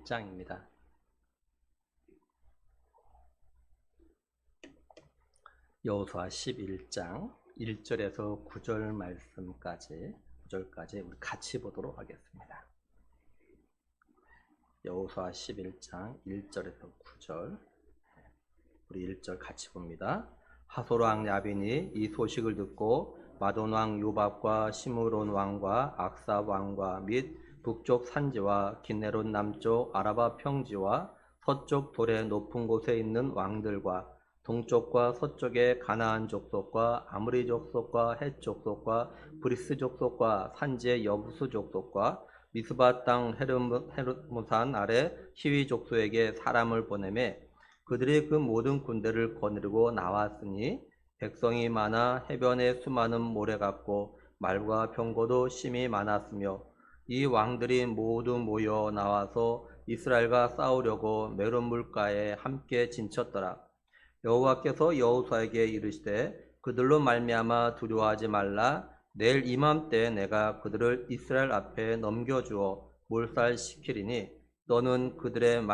11장입니다. 여호수아 11장 1절에서 9절 말씀까지 9절까지 우리 같이 보도록 하겠습니다. 여호수아 11장 1절에서 9절 우리 1절 같이 봅니다. 하솔 왕 야빈이 이 소식을 듣고 마돈 왕 요밥과 시므론 왕과 악삽 왕과 및 북쪽 산지와 긴네롯 남쪽 아라바 평지와 서쪽 돌의 높은 곳에 있는 왕들과 동쪽과 서쪽의 가나안 족속과 아므리 족속과 헷 족속과 브리스 족속과 산지의 여부수 족속과 미스바 땅 헤르모산 아래 히위 족속에게 사람을 보내매 그들이 그 모든 군대를 거느리고 나왔으니 백성이 많아 해변에 수많은 모래 같고 말과 병거도 심히 많았으며 이 왕들이 모두 모여 나와서 이스라엘과 싸우려고 메론 물가에 함께 진쳤더라. 여호와께서 여호수아에게 이르시되 그들로 말미암아 두려워하지 말라. 내일 이맘때 내가 그들을 이스라엘 앞에 넘겨주어 몰살시키리니 너는 그들의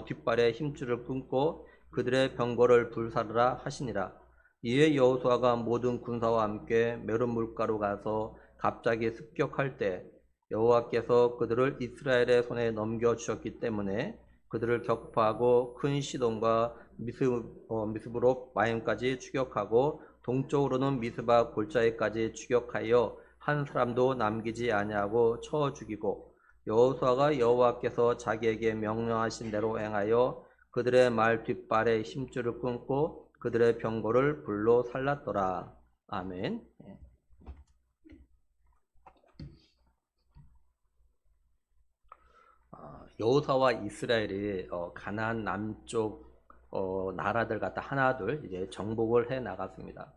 뒷발에 힘줄을 끊고 그들의 병거를 불사르라 하시니라. 이에 여호수아가 모든 군사와 함께 메론 물가로 가서 갑자기 습격할 때 여호와께서 그들을 이스라엘의 손에 넘겨주셨기 때문에 그들을 격파하고 큰 시돈과 미스브롯 마임까지 추격하고 동쪽으로는 미스바 골짜기까지 추격하여 한 사람도 남기지 아니하고 쳐 죽이고 여호수아가 여호와께서 자기에게 명령하신 대로 행하여 그들의 말 뒷발에 힘줄을 끊고 그들의 병거를 불로 살랐더라. 아멘. 여호수아와 이스라엘이 가나안 남쪽 나라들 갖다 하나둘 이제 정복을 해 나갔습니다.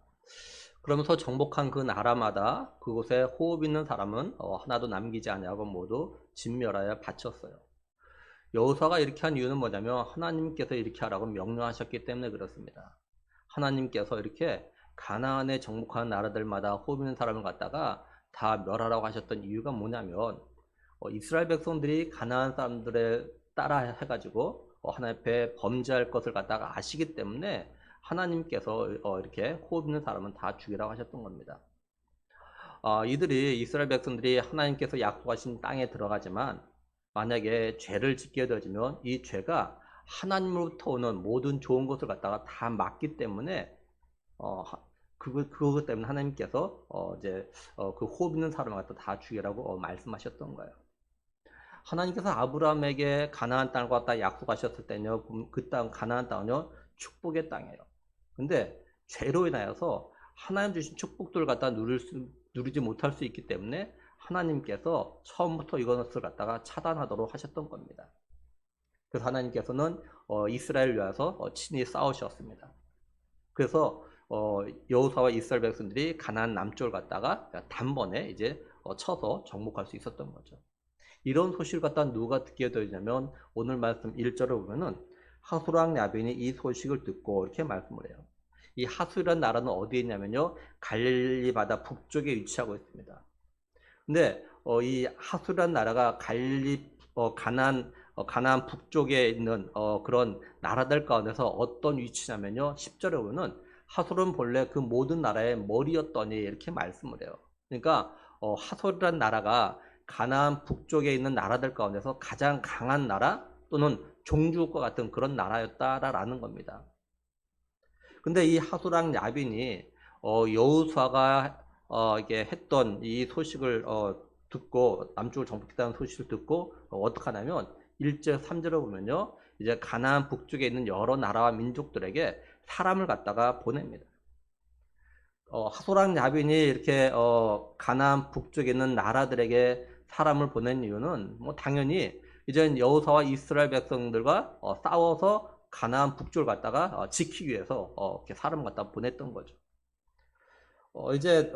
그러면서 정복한 그 나라마다 그곳에 호흡 있는 사람은 하나도 남기지 아니하고 모두 진멸하여 바쳤어요. 여호수아가 이렇게 한 이유는 뭐냐면 하나님께서 이렇게 하라고 명령하셨기 때문에 그렇습니다. 하나님께서 이렇게 가나안에 정복한 나라들마다 호흡 있는 사람을 갖다가 다 멸하라고 하셨던 이유가 뭐냐면 이스라엘 백성들이 가나안 사람들에 따라 해가지고 하나님 앞에 범죄할 것을 갖다가 아시기 때문에 하나님께서 이렇게 호흡 있는 사람은 다 죽이라고 하셨던 겁니다. 이들이 이스라엘 백성들이 하나님께서 약속하신 땅에 들어가지만 만약에 죄를 짓게 되어지면 이 죄가 하나님으로부터 오는 모든 좋은 것을 갖다가 다 막기 때문에 그것 때문에 하나님께서 그 호흡 있는 사람을 갖다 다 죽이라고 말씀하셨던 거예요. 하나님께서 아브라함에게 가나안 땅을 갖다 약속하셨을 때는요, 그 땅 가나안 땅은요 축복의 땅이에요. 근데 죄로 인하여서 하나님 주신 축복들을 갖다 누리지 못할 수 있기 때문에 하나님께서 처음부터 이것을 갖다가 차단하도록 하셨던 겁니다. 그래서 하나님께서는 이스라엘을 위해서 친히 싸우셨습니다. 그래서 여호수아와 이스라엘 백성들이 가나안 남쪽을 갖다가 단번에 이제 쳐서 정복할 수 있었던 거죠. 이런 소식을 갖다 누가 듣게 되냐면 오늘 말씀 1절을 보면은 하솔 왕 야빈이 이 소식을 듣고 이렇게 말씀을 해요. 이 하솔이라는 나라는 어디에 있냐면요 갈릴리 바다 북쪽에 위치하고 있습니다. 근데 이 하솔이라는 나라가 가나안 북쪽에 있는 그런 나라들 가운데서 어떤 위치냐면요 10절에 보면은 하솔은 본래 그 모든 나라의 머리였더니 이렇게 말씀을 해요. 그러니까 하솔이라는 나라가 가나안 북쪽에 있는 나라들 가운데서 가장 강한 나라 또는 종주국과 같은 그런 나라였다라는 겁니다. 근데 이 하솔 왕 야빈이 여호수아가 이게 했던 이 소식을 듣고 남쪽을 정복했다는 소식을 듣고 어떻게 하냐면 1절 3절을 보면요 이제 가나안 북쪽에 있는 여러 나라와 민족들에게 사람을 갖다가 보냅니다. 하솔 왕 야빈이 이렇게 가나안 북쪽에 있는 나라들에게 사람을 보낸 이유는 뭐 당연히 이제 여호수아와 이스라엘 백성들과 싸워서 가나안 북쪽을 갖다가 지키기 위해서 이렇게 사람을 갖다 보냈던 거죠. 이제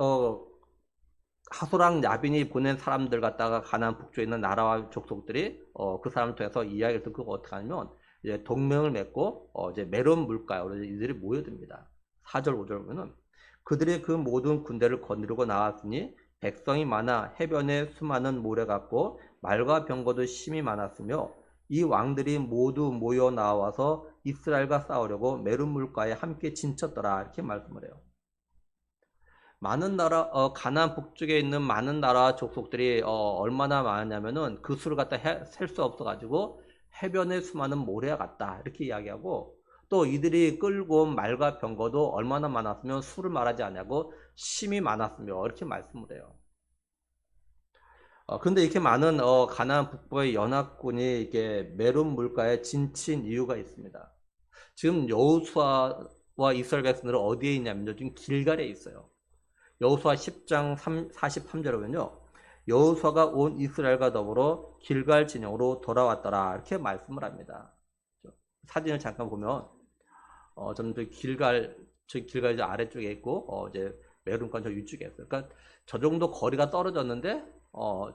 하솔 왕 야빈이 보낸 사람들 갖다가 가나안 북쪽에 있는 나라와 족속들이 그 사람을 통해서 이야기를 듣고 어떻게 하냐면 이제 동맹을 맺고 이제 메론 물가로 이들이 모여듭니다. 4절 5절 보면은 그들이 그 모든 군대를 거느리고 나왔으니 백성이 많아 해변에 수많은 모래 같고 말과 병거도 심히 많았으며 이 왕들이 모두 모여 나와서 이스라엘과 싸우려고 메론 물가에 함께 진쳤더라. 이렇게 말씀을 해요. 많은 나라, 가나안 북쪽에 있는 많은 나라 족속들이 얼마나 많았냐면은 그 수를 갖다 셀 수 없어가지고 해변에 수많은 모래와 같다. 이렇게 이야기하고 또 이들이 끌고 온 말과 병거도 얼마나 많았으면 수를 말하지 않냐고 심히 많았으며 이렇게 말씀을 해요. 그런데 이렇게 많은 가나안 북부의 연합군이 이게 메론 물가에 진친 이유가 있습니다. 지금 여호수아와 이스라엘 백성들은 어디에 있냐면요. 지금 길갈에 있어요. 여호수아 10장 43절에 보면요. 여호수아가 온 이스라엘과 더불어 길갈 진영으로 돌아왔더라. 이렇게 말씀을 합니다. 사진을 잠깐 보면 저는 저 길갈 저 아래쪽에 있고 이제 메론간 저 위쪽에 있어요. 그러니까 저 정도 거리가 떨어졌는데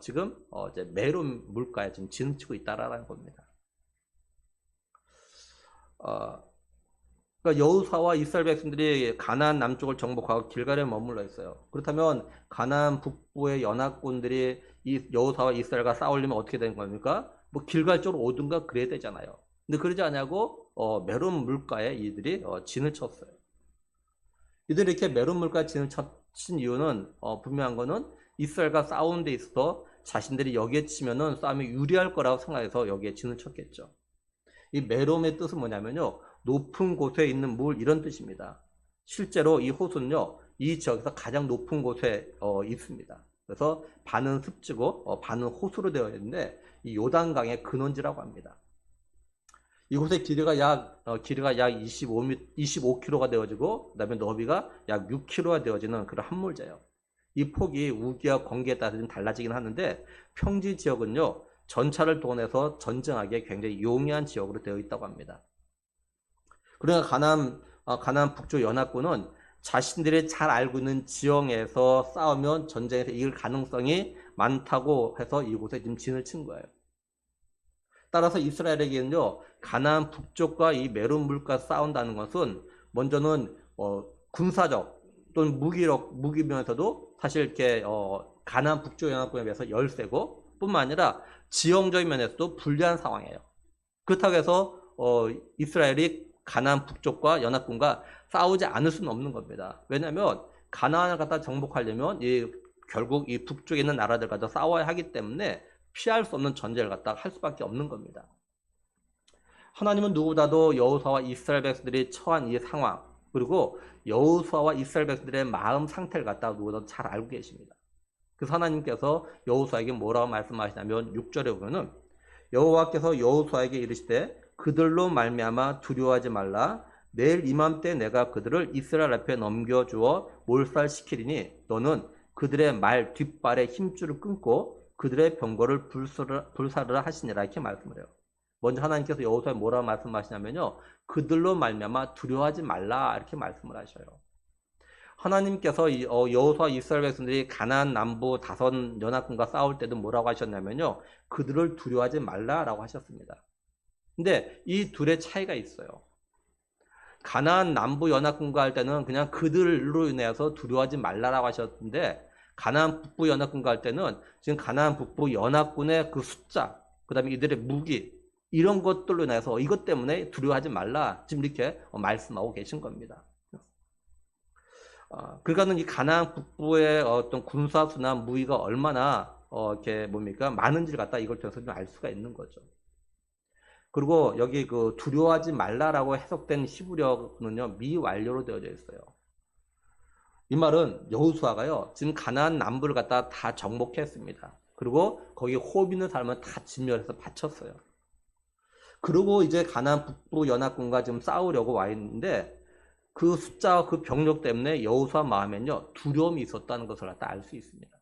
지금 이제 메론 물가에 지금 진치고 있다라는 겁니다. 그러니까 여호수아와 이스라엘 백성들이 가나안 남쪽을 정복하고 길갈에 머물러 있어요. 그렇다면 가나안 북부의 연합군들이 이 여호수아와 이스라엘과 싸우려면 어떻게 되는 겁니까? 뭐 길갈 쪽으로 오든가 그래야 되잖아요. 근데 그러지 않냐고 메론 물가에 이들이 진을 쳤어요. 이들이 이렇게 메론 물가에 진을 친 이유는 분명한 거는 이스라엘과 싸우는 데 있어서 자신들이 여기에 치면은 싸움이 유리할 거라고 생각해서 여기에 진을 쳤겠죠. 이 메롬의 뜻은 뭐냐면요. 높은 곳에 있는 물 이런 뜻입니다. 실제로 이 호수는요. 이 지역에서 가장 높은 곳에 있습니다. 그래서 반은 습지고 반은 호수로 되어 있는데 이 요단강의 근원지라고 합니다. 이곳의 길이가 약 25km가 되어지고 그다음에 너비가 약 6km가 되어지는 그런 함몰제예요. 이 폭이 우기와 건기에 따라 좀 달라지긴 하는데 평지 지역은요. 전차를 동원해서 전쟁하기에 굉장히 용이한 지역으로 되어 있다고 합니다. 그러니까 가나안 북쪽 연합군은 자신들이 잘 알고 있는 지형에서 싸우면 전쟁에서 이길 가능성이 많다고 해서 이곳에 지금 진을 친 거예요. 따라서 이스라엘에게는요, 가나안 북쪽과 이 메론 물가 싸운다는 것은 먼저는 군사적 또는 무기면에서도 사실 이렇게 가나안 북쪽 연합군에 비해서 열세고 뿐만 아니라 지형적인 면에서도 불리한 상황이에요. 그렇다고 해서 이스라엘이 가나안 북쪽과 연합군과 싸우지 않을 수는 없는 겁니다. 왜냐하면 가나안을 갖다 정복하려면 결국 이 북쪽에 있는 나라들과 싸워야 하기 때문에 피할 수 없는 전쟁을 갖다가 할 수밖에 없는 겁니다. 하나님은 누구보다도 여호수아와 이스라엘 백성들이 처한 이 상황 그리고 여호수아와 이스라엘 백성들의 마음 상태를 갖다가 누구보다도 잘 알고 계십니다. 그래서 하나님께서 여호수아에게 뭐라고 말씀하시냐면 6절에 보면은 여호와께서 여호수아에게 이르시되 그들로 말미암아 두려워하지 말라. 내일 이맘때 내가 그들을 이스라엘 앞에 넘겨주어 몰살시키리니 너는 그들의 말 뒷발에 힘줄을 끊고 그들의 병거를 불사르라 하시니라. 이렇게 말씀을 해요. 먼저 하나님께서 여호수아에 뭐라고 말씀하시냐면요. 그들로 말미암아 두려워하지 말라. 이렇게 말씀을 하셔요. 하나님께서 여호수아 이스라엘 백성들이 가나안 남부 다섯 연합군과 싸울 때도 뭐라고 하셨냐면요. 그들을 두려워하지 말라라고 하셨습니다. 근데 이 둘의 차이가 있어요. 가나안 남부 연합군과 할 때는 그냥 그들로 인해서 두려워하지 말라라고 하셨는데 가나안 북부 연합군과 할 때는 지금 가나안 북부 연합군의 그 숫자, 그다음에 이들의 무기 이런 것들로 인해서 이것 때문에 두려워하지 말라 지금 이렇게 말씀하고 계신 겁니다. 그러니까는 이 가나안 북부의 어떤 군사수나 무기가 얼마나 이렇게 뭡니까 많은지를 갖다 이걸 통해서 좀 알 수가 있는 거죠. 그리고 여기 그 두려워하지 말라라고 해석된 히브리어는요 미완료로 되어져 있어요. 이 말은 여호수아가요 지금 가나안 남부를 갖다 다 정복했습니다. 그리고 거기 호흡 있는 사람은 다 진멸해서 바쳤어요. 그리고 이제 가나안 북부 연합군과 지금 싸우려고 와 있는데 그 숫자와 그 병력 때문에 여호수아 마음에는요 두려움이 있었다는 것을 갖다 알 수 있습니다.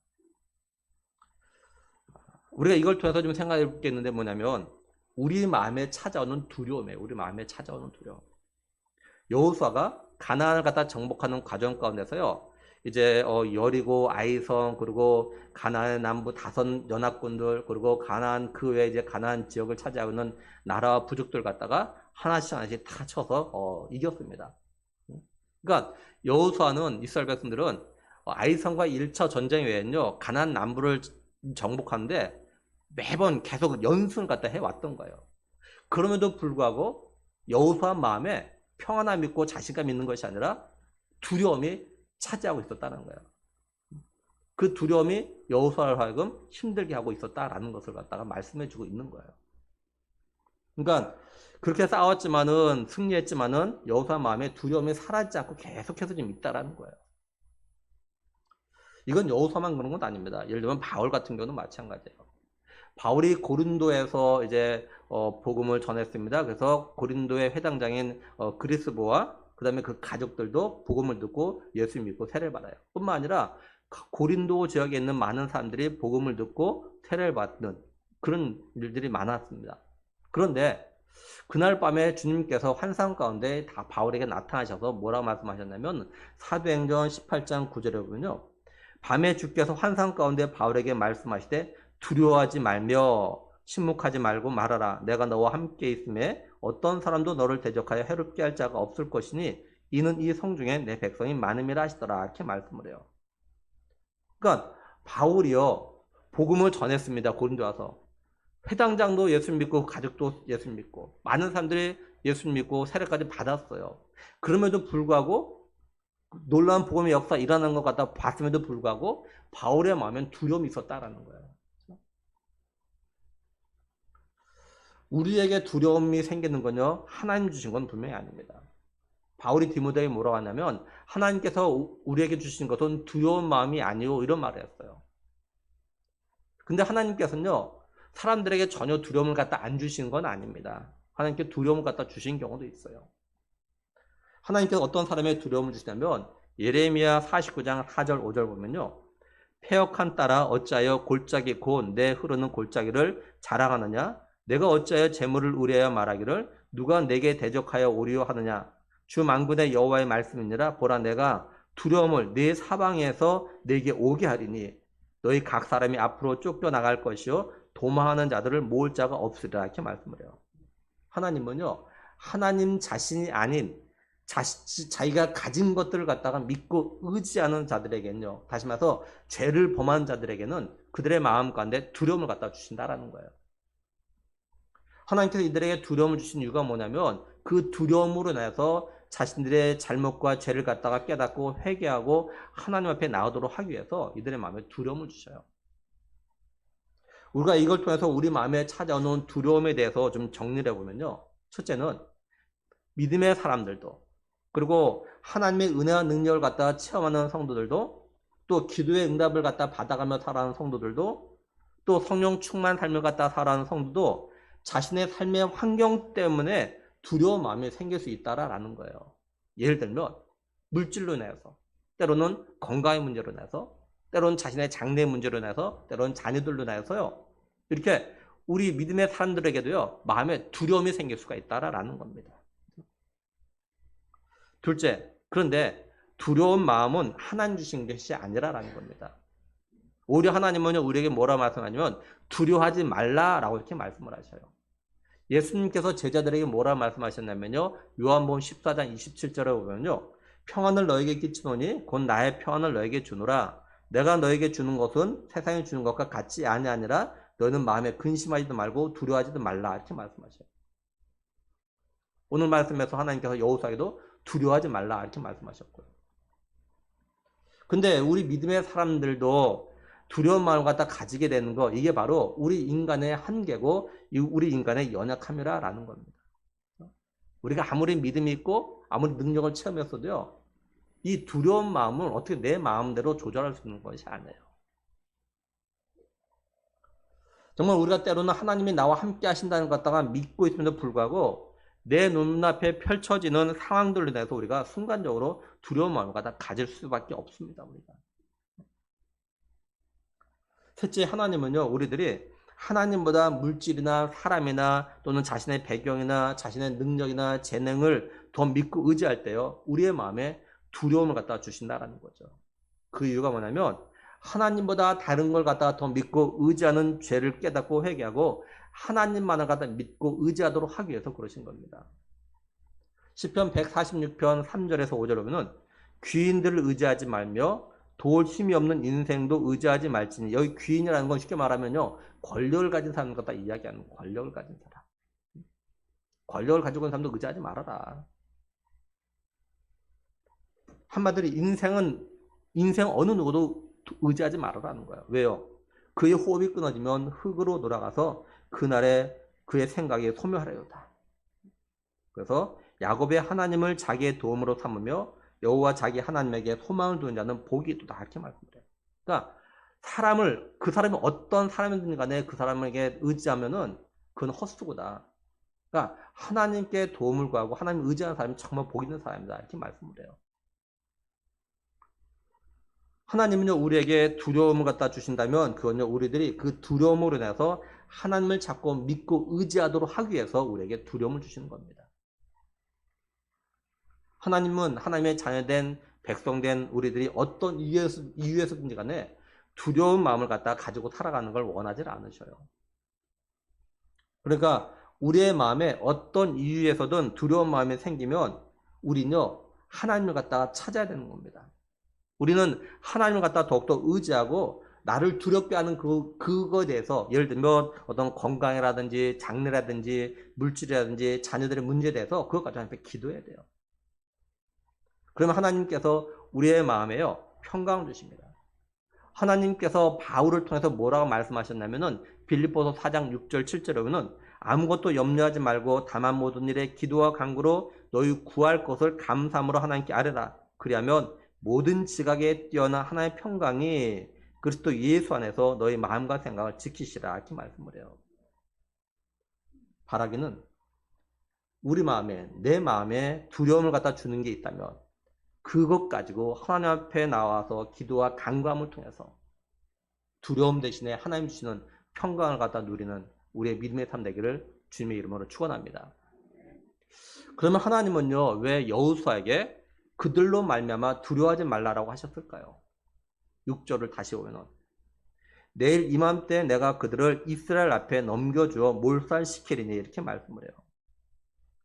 우리가 이걸 통해서 좀 생각해 볼 게 있는데 뭐냐면 우리 마음에 찾아오는 두려움이에요. 우리 마음에 찾아오는 두려움. 여호수아가 가나안을 갖다 정복하는 과정 가운데서요. 이제 여리고, 아이성, 그리고 가나안 남부 다섯 연합군들, 그리고 가나안 그 외에 이제 가나안 지역을 차지하고 있는 나라와 부족들 갖다가 하나씩 하나씩 다 쳐서 이겼습니다. 그러니까 여호수아는 이스라엘 백성들은 아이성과 1차 전쟁 외에는요, 가나안 남부를 정복하는데 매번 계속 연승을 갖다 해왔던 거예요. 그럼에도 불구하고 여호수아 마음에 평안함 있고 자신감 있는 것이 아니라 두려움이 차지하고 있었다는 거예요. 그 두려움이 여호수아를 하여금 힘들게 하고 있었다라는 것을 갖다가 말씀해주고 있는 거예요. 그러니까 그렇게 싸웠지만은 승리했지만은 여호수아 마음에 두려움이 사라지지 않고 계속해서 좀 있다라는 거예요. 이건 여호수아만 그런 건 아닙니다. 예를 들면 바울 같은 경우는 마찬가지예요. 바울이 고린도에서 이제 복음을 전했습니다. 그래서 고린도의 회당장인 그리스보와 그 다음에 그 가족들도 복음을 듣고 예수 믿고 세례를 받아요. 뿐만 아니라 고린도 지역에 있는 많은 사람들이 복음을 듣고 세례를 받는 그런 일들이 많았습니다. 그런데 그날 밤에 주님께서 환상 가운데 다 바울에게 나타나셔서 뭐라고 말씀하셨냐면 사도행전 18장 9절에 보면요. 밤에 주께서 환상 가운데 바울에게 말씀하시되 두려워하지 말며 침묵하지 말고 말하라. 내가 너와 함께 있음에 어떤 사람도 너를 대적하여 해롭게 할 자가 없을 것이니 이는 이 성중에 내 백성이 많음이라 하시더라. 이렇게 말씀을 해요. 그러니까 바울이요. 복음을 전했습니다. 고린도 와서. 회당장도 예수 믿고 가족도 예수 믿고 많은 사람들이 예수 믿고 세례까지 받았어요. 그럼에도 불구하고 놀라운 복음의 역사 일어나는 것 같다 봤음에도 불구하고 바울의 마음엔 두려움이 있었다라는 거예요. 우리에게 두려움이 생기는 건요. 하나님 주신 건 분명히 아닙니다. 바울이 디모데에게 뭐라고 하냐면 하나님께서 우리에게 주신 것은 두려운 마음이 아니오 이런 말을 했어요. 근데 하나님께서는요. 사람들에게 전혀 두려움을 갖다 안 주신 건 아닙니다. 하나님께 두려움을 갖다 주신 경우도 있어요. 하나님께서 어떤 사람에게 두려움을 주시냐면 예레미야 49장 4절 5절 보면요. 패역한 딸아 어찌하여 골짜기 곧 내 흐르는 골짜기를 자랑하느냐 내가 어찌하여 재물을 의뢰하여 말하기를 누가 내게 대적하여 오리오 하느냐 주 만군의 여호와의 말씀이니라 보라 내가 두려움을 네 사방에서 내게 오게 하리니 너희 각 사람이 앞으로 쫓겨나갈 것이요 도망하는 자들을 모을 자가 없으리라 이렇게 말씀을 해요. 하나님은요 하나님 자신이 아닌 자기가 가진 것들을 갖다가 믿고 의지하는 자들에게는요 다시 말해서 죄를 범한 자들에게는 그들의 마음 가운데 두려움을 갖다 주신다라는 거예요. 하나님께서 이들에게 두려움을 주신 이유가 뭐냐면 그 두려움으로 인해서 자신들의 잘못과 죄를 갖다가 깨닫고 회개하고 하나님 앞에 나오도록 하기 위해서 이들의 마음에 두려움을 주셔요. 우리가 이걸 통해서 우리 마음에 찾아오는 두려움에 대해서 좀 정리를 해보면요. 첫째는 믿음의 사람들도 그리고 하나님의 은혜와 능력을 갖다가 체험하는 성도들도 또 기도의 응답을 갖다 받아가며 살아가는 성도들도 또 성령 충만 삶을 갖다 살아가는 성도도 자신의 삶의 환경 때문에 두려운 마음이 생길 수 있다라는 거예요. 예를 들면 물질로 인해서 때로는 건강의 문제로 인해서 때로는 자신의 장래 문제로 인해서 때로는 자녀들로 인해서요. 이렇게 우리 믿음의 사람들에게도요. 마음에 두려움이 생길 수가 있다라는 겁니다. 둘째, 그런데 두려운 마음은 하나님 주신 것이 아니라라는 겁니다. 오히려 하나님은 우리에게 뭐라 말씀하냐면 두려워하지 말라라고 이렇게 말씀을 하셔요. 예수님께서 제자들에게 뭐라 말씀하셨냐면요. 요한복음 14장 27절에 보면요. 평안을 너에게 끼치노니 곧 나의 평안을 너에게 주노라. 내가 너에게 주는 것은 세상이 주는 것과 같지 아니하니라. 너는 마음에 근심하지도 말고 두려워하지도 말라. 이렇게 말씀하셔요. 오늘 말씀에서 하나님께서 여호수아에게도 두려워하지 말라. 이렇게 말씀하셨고요. 근데 우리 믿음의 사람들도 두려운 마음을 갖다 가지게 되는 거 이게 바로 우리 인간의 한계고 우리 인간의 연약함이라는 겁니다. 우리가 아무리 믿음이 있고 아무리 능력을 체험했어도요. 이 두려운 마음은 어떻게 내 마음대로 조절할 수 있는 것이 아니에요. 정말 우리가 때로는 하나님이 나와 함께 하신다는 것 갖다가 믿고 있음에도 불구하고 내 눈앞에 펼쳐지는 상황들로 인해서 우리가 순간적으로 두려운 마음을 갖다 가질 수밖에 없습니다. 우리가. 셋째, 하나님은요, 우리들이 하나님보다 물질이나 사람이나 또는 자신의 배경이나 자신의 능력이나 재능을 더 믿고 의지할 때요, 우리의 마음에 두려움을 갖다 주신다라는 거죠. 그 이유가 뭐냐면 하나님보다 다른 걸 갖다가 더 믿고 의지하는 죄를 깨닫고 회개하고 하나님만을 갖다 믿고 의지하도록 하기 위해서 그러신 겁니다. 시편 146편 3절에서 5절에 보면 귀인들을 의지하지 말며 도울 힘이 없는 인생도 의지하지 말지니. 여기 귀인이라는 건 쉽게 말하면요, 권력을 가진 사람을 갖다 이야기하는 거예요. 권력을 가진 사람. 권력을 가지고 있는 사람도 의지하지 말아라. 한마디로 인생 어느 누구도 의지하지 말아라는 거예요. 왜요? 그의 호흡이 끊어지면 흙으로 돌아가서 그날에 그의 생각이 소멸하려다. 그래서 야곱의 하나님을 자기의 도움으로 삼으며 여호와 자기 하나님에게 소망을 두는 자는 복이 있다, 이렇게 말씀드려요. 그러니까 그 사람이 어떤 사람이든 간에 그 사람에게 의지하면은 그건 헛수고다. 그러니까 하나님께 도움을 구하고 하나님 의지하는 사람이 정말 복 있는 사람이다, 이렇게 말씀을 해요. 하나님은요, 우리에게 두려움을 갖다 주신다면 그건요, 우리들이 그 두려움으로 인해서 하나님을 자꾸 믿고 의지하도록 하기 위해서 우리에게 두려움을 주시는 겁니다. 하나님은 하나님의 자녀된 백성된 우리들이 어떤 이유에서든지 간에 두려운 마음을 갖다 가지고 살아가는 걸 원하지 않으셔요. 그러니까 우리의 마음에 어떤 이유에서든 두려운 마음이 생기면 우리는요, 하나님을 갖다가 찾아야 되는 겁니다. 우리는 하나님을 갖다 더욱더 의지하고 나를 두렵게 하는 그거에 대해서, 예를 들면 어떤 건강이라든지 장래라든지 물질이라든지 자녀들의 문제에 대해서 그것까지 하나님께 기도해야 돼요. 그러면 하나님께서 우리의 마음에요, 평강을 주십니다. 하나님께서 바울을 통해서 뭐라고 말씀하셨냐면은 빌립보서 4장 6절 7절에 보면 아무것도 염려하지 말고 다만 모든 일에 기도와 간구로 너희 구할 것을 감사함으로 하나님께 아뢰라. 그리하면 모든 지각에 뛰어난 하나님의 평강이 그리스도 예수 안에서 너희 마음과 생각을 지키시라, 이렇게 말씀을 해요. 바라기는 우리 마음에, 내 마음에 두려움을 갖다 주는 게 있다면 그것 가지고 하나님 앞에 나와서 기도와 간구함을 통해서 두려움 대신에 하나님 주시는 평강을 갖다 누리는 우리의 믿음의 삶 되기를 주님의 이름으로 축원합니다. 그러면 하나님은요, 왜 여호수아에게 그들로 말미암아 두려워하지 말라라고 하셨을까요? 6절을 다시 보면은 내일 이맘때 내가 그들을 이스라엘 앞에 넘겨주어 몰살시키리니, 이렇게 말씀을 해요.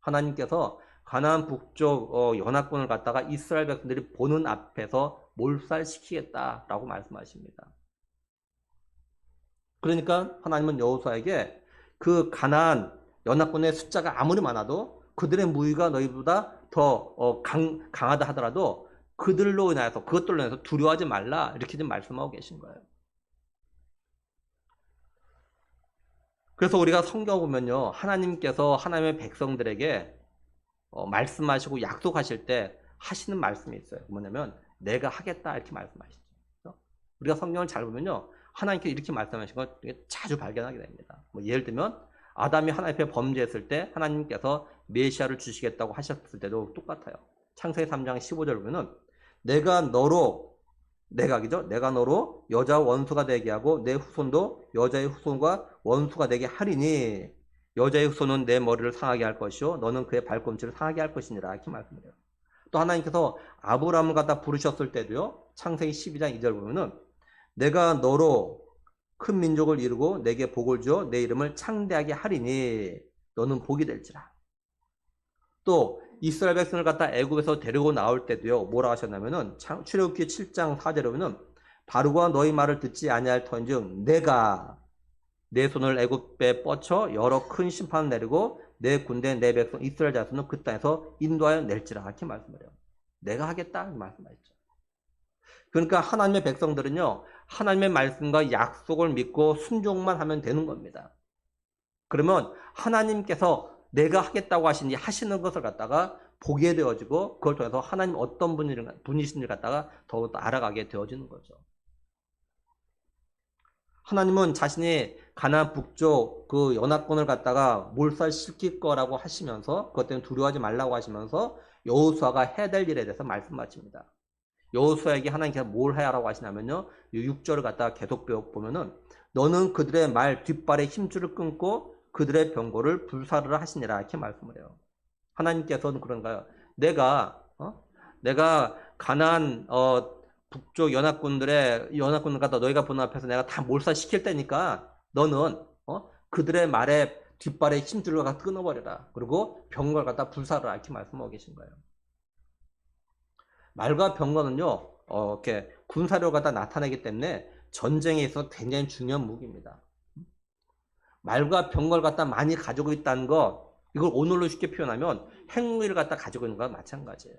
하나님께서 가나안 북쪽 연합군을 갖다가 이스라엘 백성들이 보는 앞에서 몰살시키겠다라고 말씀하십니다. 그러니까 하나님은 여호수아에게 그 가나안 연합군의 숫자가 아무리 많아도 그들의 무기가 너희보다 더 강하다 하더라도 그것들로 인해서 두려워하지 말라, 이렇게 좀 말씀하고 계신 거예요. 그래서 우리가 성경 보면요, 하나님께서 하나님의 백성들에게 말씀하시고 약속하실 때 하시는 말씀이 있어요. 뭐냐면 내가 하겠다, 이렇게 말씀하시죠. 우리가 성경을 잘 보면요, 하나님께서 이렇게 말씀하신 걸 자주 발견하게 됩니다. 예를 들면 아담이 하나님 앞에 범죄했을 때 하나님께서 메시아를 주시겠다고 하셨을 때도 똑같아요. 창세기 3장 15절 보면은 내가 너로 여자와 원수가 되게 하고 내 후손도 여자의 후손과 원수가 되게 하리니 여자의 후손은 내 머리를 상하게 할 것이요 너는 그의 발꿈치를 상하게 할 것이니라, 이렇게 말씀해요. 또 하나님께서 아브라함을 갖다 부르셨을 때도요, 창세기 12장 2절 보면은 내가 너로 큰 민족을 이루고 내게 복을 주어 내 이름을 창대하게 하리니 너는 복이 될지라. 또 이스라엘 백성을 갖다 애굽에서 데리고 나올 때도요, 뭐라 하셨냐면은 출애굽기 7장 4절에 보면 바로가 너희 말을 듣지 아니할 터인즉 내가 내 손을 애굽에 뻗쳐 여러 큰 심판을 내리고 내 군대 내 백성 이스라엘 자손은 그 땅에서 인도하여 낼지라, 이렇게 말씀을 해요. 내가 하겠다 말씀하셨죠. 그러니까 하나님의 백성들은요, 하나님의 말씀과 약속을 믿고 순종만 하면 되는 겁니다. 그러면 하나님께서 내가 하겠다고 하시는 것을 갖다가 보게 되어지고 그걸 통해서 하나님 어떤 분이신지 갖다가 더욱더 알아가게 되어지는 거죠. 하나님은 자신이 가나안 북쪽 그 연합군을 갖다가 몰살시킬 거라고 하시면서 그것 때문에 두려워하지 말라고 하시면서 여호수아가 해야 될 일에 대해서 말씀하십니다. 여호수아에게 하나님께서 뭘 하라고 하시냐면요, 6절을 갖다가 계속 보면은 너는 그들의 말 뒷발의 힘줄을 끊고 그들의 병거를 불사르라 하시니라, 이렇게 말씀을 해요. 하나님께서는 그런가요? 내가 가나안 북쪽 연합군을 갖다 너희가 보는 앞에서 내가 다 몰살시킬 테니까 너는 그들의 말에 뒷발의 힘줄을 갖다 끊어버려라. 그리고 병거를 갖다 불사르라, 이렇게 말씀하고 계신 거예요. 말과 병거는요, 이렇게 군사력을 갖다 나타내기 때문에 전쟁에 있어서 굉장히 중요한 무기입니다. 말과 병거를 갖다 많이 가지고 있다는 거, 이걸 오늘로 쉽게 표현하면 핵무기를 갖다 가지고 있는 거와 마찬가지예요.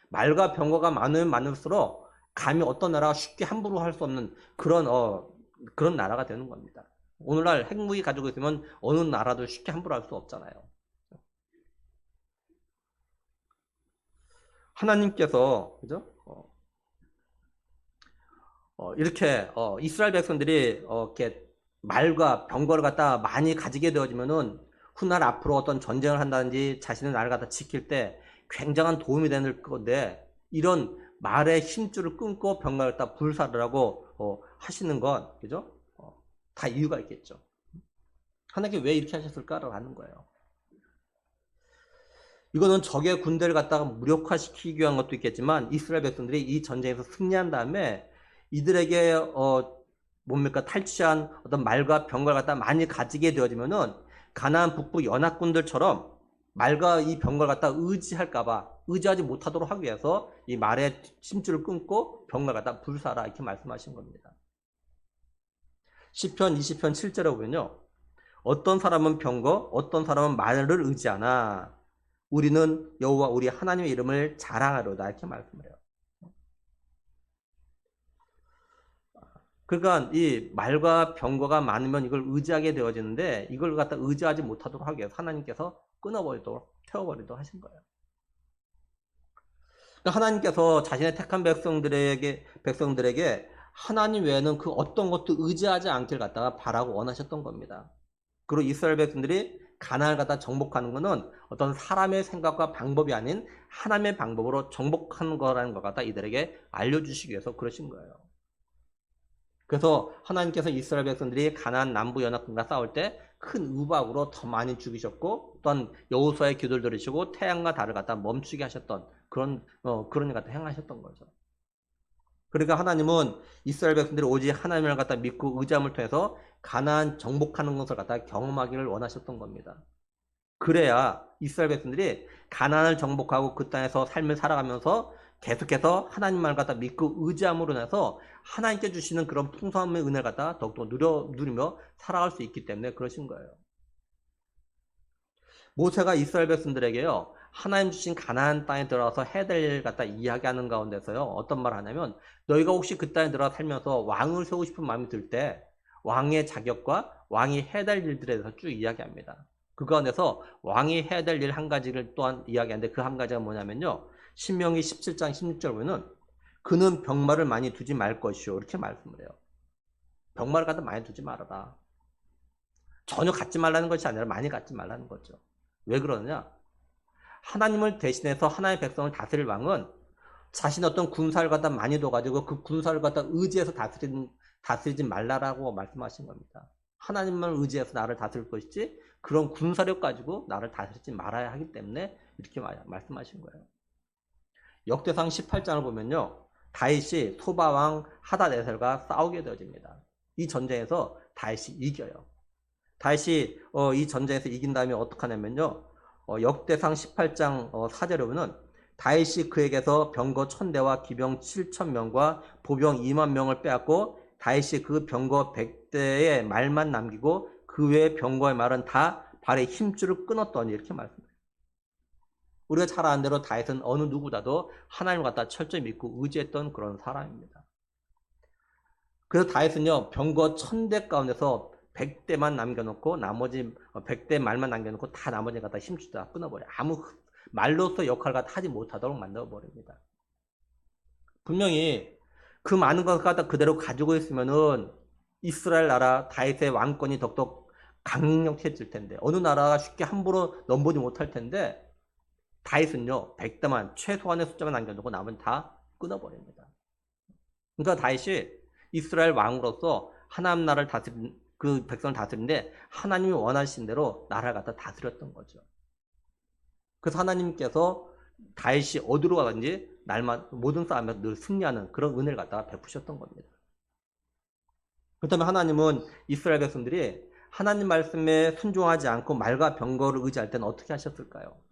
말과 병거가 많으면 많을수록 감히 어떤 나라가 쉽게 함부로 할 수 없는 그런 나라가 되는 겁니다. 오늘날 핵무기 가지고 있으면 어느 나라도 쉽게 함부로 할 수 없잖아요. 하나님께서 그죠? 이렇게 이스라엘 백성들이 이렇게 말과 병거를 갖다 많이 가지게 되어지면은 훗날 앞으로 어떤 전쟁을 한다든지 자신의 나라를 갖다 지킬 때 굉장한 도움이 되는 건데, 이런 말의 힘줄을 끊고 병거를 갖다 불사를 하고 하시는 건 그죠? 다 이유가 있겠죠. 하나님께 왜 이렇게 하셨을까라는 거예요. 이거는 적의 군대를 갖다가 무력화시키기 위한 것도 있겠지만, 이스라엘 백성들이 이 전쟁에서 승리한 다음에 이들에게 뭡니까 탈취한 어떤 말과 병거를 갖다 많이 가지게 되어지면은 가나안 북부 연합군들처럼 말과 이 병거를 갖다 의지할까봐 의지하지 못하도록 하기 위해서 이 말의 심줄을 끊고 병거를 갖다 불사라 이렇게 말씀하신 겁니다. 시편 20편 7절에 보면요, 어떤 사람은 병거, 어떤 사람은 말을 의지하나 우리는 여호와 우리 하나님의 이름을 자랑하려다 이렇게 말씀을 해요. 그러니까 이 말과 병거가 많으면 이걸 의지하게 되어지는데, 이걸 갖다 의지하지 못하도록 하기 위해서 하나님께서 끊어버리도록 태워버리도록 하신 거예요. 그러니까 하나님께서 자신의 택한 백성들에게 하나님 외에는 그 어떤 것도 의지하지 않길 갖다가 바라고 원하셨던 겁니다. 그리고 이스라엘 백성들이 가나안을 갖다 정복하는 것은 어떤 사람의 생각과 방법이 아닌 하나님의 방법으로 정복하는 거라는 것 갖다 이들에게 알려주시기 위해서 그러신 거예요. 그래서 하나님께서 이스라엘 백성들이 가나안 남부 연합군과 싸울 때 큰 우박으로 더 많이 죽이셨고, 또한 여호수아의 기도를 들으시고 태양과 달을 갖다 멈추게 하셨던 그런 일 갖다 행하셨던 거죠. 그러니까 하나님은 이스라엘 백성들이 오직 하나님을 갖다 믿고 의지함을 통해서 가나안 정복하는 것을 갖다 경험하기를 원하셨던 겁니다. 그래야 이스라엘 백성들이 가나안을 정복하고 그 땅에서 삶을 살아가면서 계속해서 하나님만 갖다 믿고 의지함으로 인해서 하나님께 주시는 그런 풍성함의 은혜를 갖다 더욱더 누리며 살아갈 수 있기 때문에 그러신 거예요. 모세가 이스라엘 백성들에게요, 하나님 주신 가나안 땅에 들어가서 해야 될 일을 갖다 이야기하는 가운데서요, 어떤 말을 하냐면, 너희가 혹시 그 땅에 들어가 살면서 왕을 세우고 싶은 마음이 들 때 왕의 자격과 왕이 해야 될 일들에 대해서 쭉 이야기합니다. 그 가운데서 왕이 해야 될 일 한 가지를 또한 이야기하는데, 그 한 가지가 뭐냐면요, 신명기 17장 16절 보면은 그는 병마를 많이 두지 말 것이요 이렇게 말씀을 해요. 병마를 갖다 많이 두지 말아라. 전혀 갖지 말라는 것이 아니라 많이 갖지 말라는 거죠. 왜 그러느냐? 하나님을 대신해서 하나님의 백성을 다스릴 왕은 자신의 어떤 군사를 갖다 많이 둬가지고 그 군사를 갖다 의지해서 다스리지 말라라고 말씀하신 겁니다. 하나님만 의지해서 나를 다스릴 것이지 그런 군사력 가지고 나를 다스리지 말아야 하기 때문에 이렇게 말씀하신 거예요. 역대상 18장을 보면요, 다윗이 소바왕 하닷에셀과 싸우게 되어집니다. 이 전쟁에서 다윗이 이겨요. 다윗이 이 전쟁에서 이긴 다음에 어떻게 하냐면요, 역대상 18장 4절에 보면 다윗이 그에게서 병거 1000대와 기병 7000명과 보병 20000명을 빼앗고 다윗이 그 병거 100대의 말만 남기고 그 외의 병거의 말은 다 발의 힘줄을 끊었더니 이렇게 말씀해요. 우리가 잘 아는 대로 다윗은 어느 누구보다도 하나님을 갖다 철저히 믿고 의지했던 그런 사람입니다. 그래서 다윗은요, 병거 1000대 가운데서 100대만 남겨놓고 나머지 100대 말만 남겨놓고 다 나머지 갖다 힘주다 끊어버려. 아무 말로서 역할을 갖다 하지 못하도록 만들어버립니다. 분명히 그 많은 것을 갖다 그대로 가지고 있으면은 이스라엘 나라 다윗의 왕권이 더욱더 강력해질 텐데, 어느 나라가 쉽게 함부로 넘보지 못할 텐데, 다윗은요 100대만 최소한의 숫자만 남겨놓고 나머지는 다 끊어버립니다. 그러니까 다윗이 이스라엘 왕으로서 하나님 나라를 다스린 그 백성을 다스리는데 하나님이 원하신 대로 나라를 갖다 다스렸던 거죠. 그래서 하나님께서 다윗이 어디로 가든지 날마다 모든 싸움에서 늘 승리하는 그런 은혜를 갖다가 베푸셨던 겁니다. 그렇다면 하나님은 이스라엘 백성들이 하나님 말씀에 순종하지 않고 말과 병거를 의지할 때는 어떻게 하셨을까요?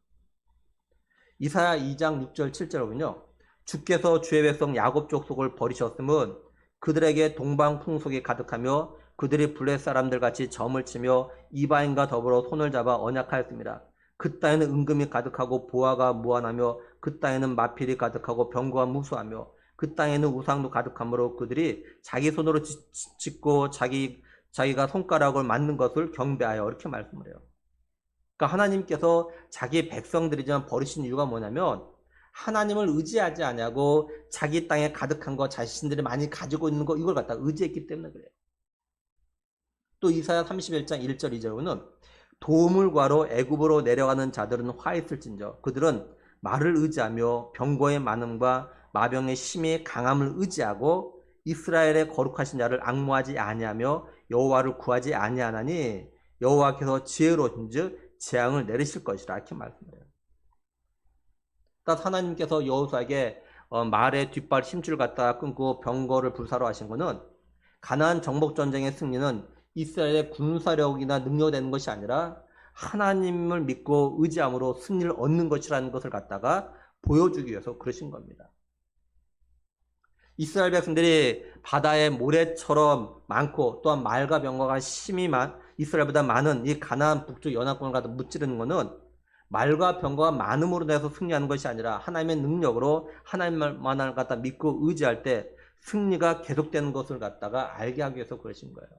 이사야 2장 6절 7절에 보면요, 주께서 주의 백성 야곱 족속을 버리셨음은 그들에게 동방 풍속이 가득하며 그들이 블레 사람들 같이 점을 치며 이방인과 더불어 손을 잡아 언약하였습니다. 그 땅에는 은금이 가득하고 보화가 무한하며 그 땅에는 마필이 가득하고 병거가 무수하며 그 땅에는 우상도 가득하므로 그들이 자기 손으로 짓고 자기가 손가락을 만든 것을 경배하여 이렇게 말씀을 해요. 그러니까 하나님께서 자기 백성들이지만 버리신 이유가 뭐냐면 하나님을 의지하지 않냐고 자기 땅에 가득한 거 자신들이 많이 가지고 있는 거 이걸 갖다 의지했기 때문에 그래요. 또 이사야 31장 1절 2절에는 도움을 구하러 애굽으로 내려가는 자들은 화있을진저 그들은 말을 의지하며 병거의 많음과 마병의 심히 강함을 의지하고 이스라엘의 거룩하신 자를 앙모하지 아니하며 여호와를 구하지 아니하나니 여호와께서 지혜로우신즉 재앙을 내리실 것이라 이렇게 말씀해요. 따라서 하나님께서 여호수아에게 말의 뒷발 힘줄 갖다 끊고 병거를 불사로 하신 것은 가나안 정복 전쟁의 승리는 이스라엘의 군사력이나 능력이 되는 것이 아니라 하나님을 믿고 의지함으로 승리를 얻는 것이라는 것을 갖다가 보여주기 위해서 그러신 겁니다. 이스라엘 백성들이 바다의 모래처럼 많고 또한 말과 병거가 심히 이스라엘보다 많은 이 가나안 북쪽 연합군을 갖다 무찌르는 것은 말과 병거가 많음으로 인해서 승리하는 것이 아니라 하나님의 능력으로 하나님만을 갖다 믿고 의지할 때 승리가 계속되는 것을 갖다가 알게 하기 위해서 그러신 거예요.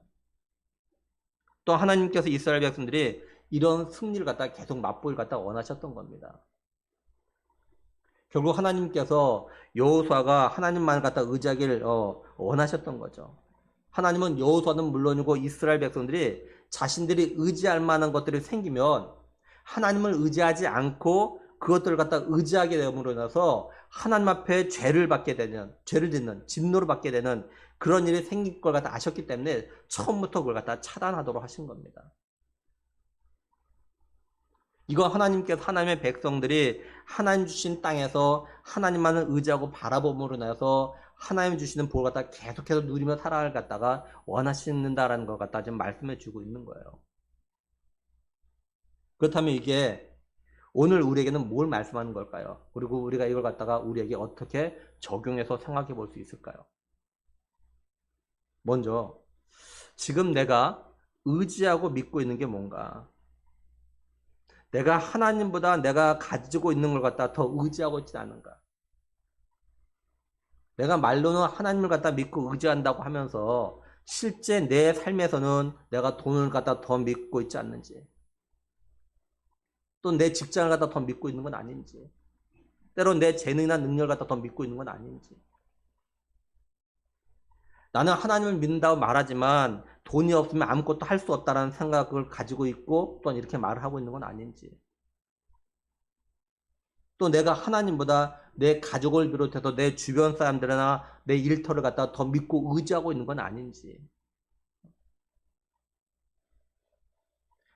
또 하나님께서 이스라엘 백성들이 이런 승리를 갖다가 계속 맛보기를 갖다가 원하셨던 겁니다. 결국 하나님께서 여호수아가 하나님만을 갖다 의지하기를 원하셨던 거죠. 하나님은 여호수아는 물론이고 이스라엘 백성들이 자신들이 의지할 만한 것들이 생기면 하나님을 의지하지 않고 그것들을 갖다 의지하게 됨으로 인해서 하나님 앞에 죄를 짓는 진노를 받게 되는 그런 일이 생길 걸 갖다 아셨기 때문에 처음부터 그걸 갖다 차단하도록 하신 겁니다. 이거 하나님께서 하나님의 백성들이 하나님 주신 땅에서 하나님만을 의지하고 바라봄으로 인해서 하나님 주시는 복을 갖다 계속해서 누리며 살아갈 갖다가 원하신다라는 것 갖다 지금 말씀해 주고 있는 거예요. 그렇다면 이게 오늘 우리에게는 뭘 말씀하는 걸까요? 그리고 우리가 이걸 갖다가 우리에게 어떻게 적용해서 생각해 볼 수 있을까요? 먼저 지금 내가 의지하고 믿고 있는 게 뭔가? 내가 하나님보다 내가 가지고 있는 걸 갖다 더 의지하고 있지 않은가? 내가 말로는 하나님을 갖다 믿고 의지한다고 하면서 실제 내 삶에서는 내가 돈을 갖다 더 믿고 있지 않는지, 또 내 직장을 갖다 더 믿고 있는 건 아닌지, 때론 내 재능이나 능력을 갖다 더 믿고 있는 건 아닌지. 나는 하나님을 믿는다고 말하지만 돈이 없으면 아무것도 할 수 없다는 생각을 가지고 있고 또한 이렇게 말을 하고 있는 건 아닌지, 또 내가 하나님보다 내 가족을 비롯해서 내 주변 사람들이나 내 일터를 갖다 더 믿고 의지하고 있는 건 아닌지,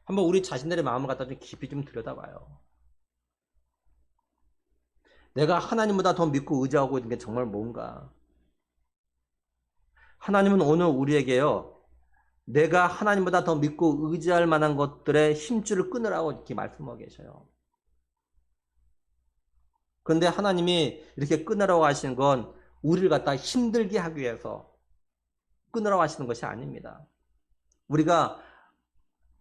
한번 우리 자신들의 마음을 갖다 좀 깊이 좀 들여다봐요. 내가 하나님보다 더 믿고 의지하고 있는 게 정말 뭔가? 하나님은 오늘 우리에게요, 내가 하나님보다 더 믿고 의지할 만한 것들의 힘줄을 끊으라고 이렇게 말씀하고 계셔요. 그런데 하나님이 이렇게 끊으라고 하시는 건 우리를 갖다 힘들게 하기 위해서 끊으라고 하시는 것이 아닙니다. 우리가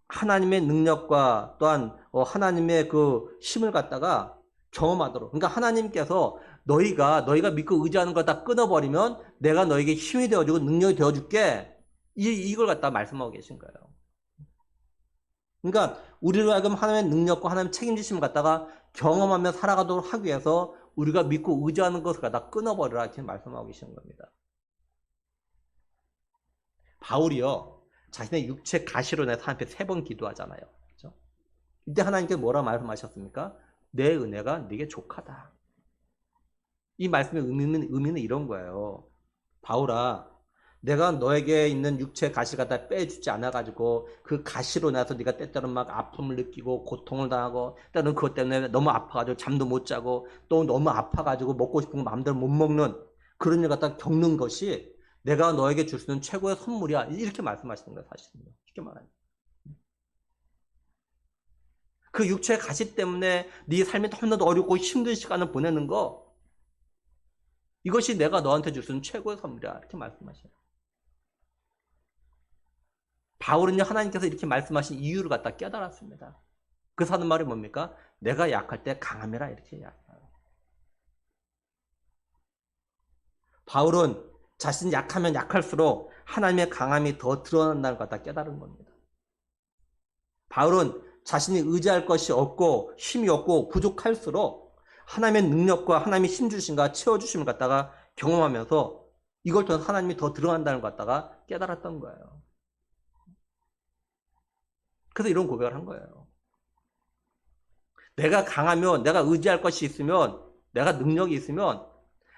하나님의 능력과 또한 하나님의 그 힘을 갖다가 경험하도록, 그러니까 하나님께서 너희가 믿고 의지하는 걸 다 끊어버리면 내가 너에게 힘이 되어주고 능력이 되어줄게, 이걸 갖다 말씀하고 계신 거예요. 그러니까 우리로 하여금 하나님의 능력과 하나님의 책임지심을 갖다가 경험하며 살아가도록 하기 위해서 우리가 믿고 의지하는 것을 갖다 끊어버리라 이렇게 말씀하고 계시는 겁니다. 바울이요, 자신의 육체 가시로 인해서 하나님께 3번 기도하잖아요. 그렇죠? 이때 하나님께서 뭐라 말씀하셨습니까? 내 은혜가 네게 족하다. 이 말씀의 의미는 이런 거예요. 바울아, 내가 너에게 있는 육체 가시를 갖다 빼주지 않아가지고 그 가시로 인해서 네가 때때로는 막 아픔을 느끼고 고통을 당하고 때로는 그것 때문에 너무 아파가지고 잠도 못 자고 또 너무 아파가지고 먹고 싶은 거 마음대로 못 먹는 그런 일 갖다 겪는 것이 내가 너에게 줄 수 있는 최고의 선물이야. 이렇게 말씀하시는 거예요, 사실은. 쉽게 말하면. 그 육체의 가시 때문에 네 삶이 너무나도 어렵고 힘든 시간을 보내는 거, 이것이 내가 너한테 줄 수 있는 최고의 선물이야. 이렇게 말씀하셔요. 바울은요, 하나님께서 이렇게 말씀하신 이유를 갖다 깨달았습니다. 그래서 하는 말이 뭡니까? 내가 약할 때 강함이라 이렇게 이야기해요. 바울은 자신이 약하면 약할수록 하나님의 강함이 더 드러난다는 걸 갖다 깨달은 겁니다. 바울은 자신이 의지할 것이 없고 힘이 없고 부족할수록 하나님의 능력과 하나님의 힘주심과 채워주심을 갖다가 경험하면서 이걸 통해서 하나님이 더 드러난다는 걸 갖다가 깨달았던 거예요. 그래서 이런 고백을 한 거예요. 내가 강하면, 내가 의지할 것이 있으면, 내가 능력이 있으면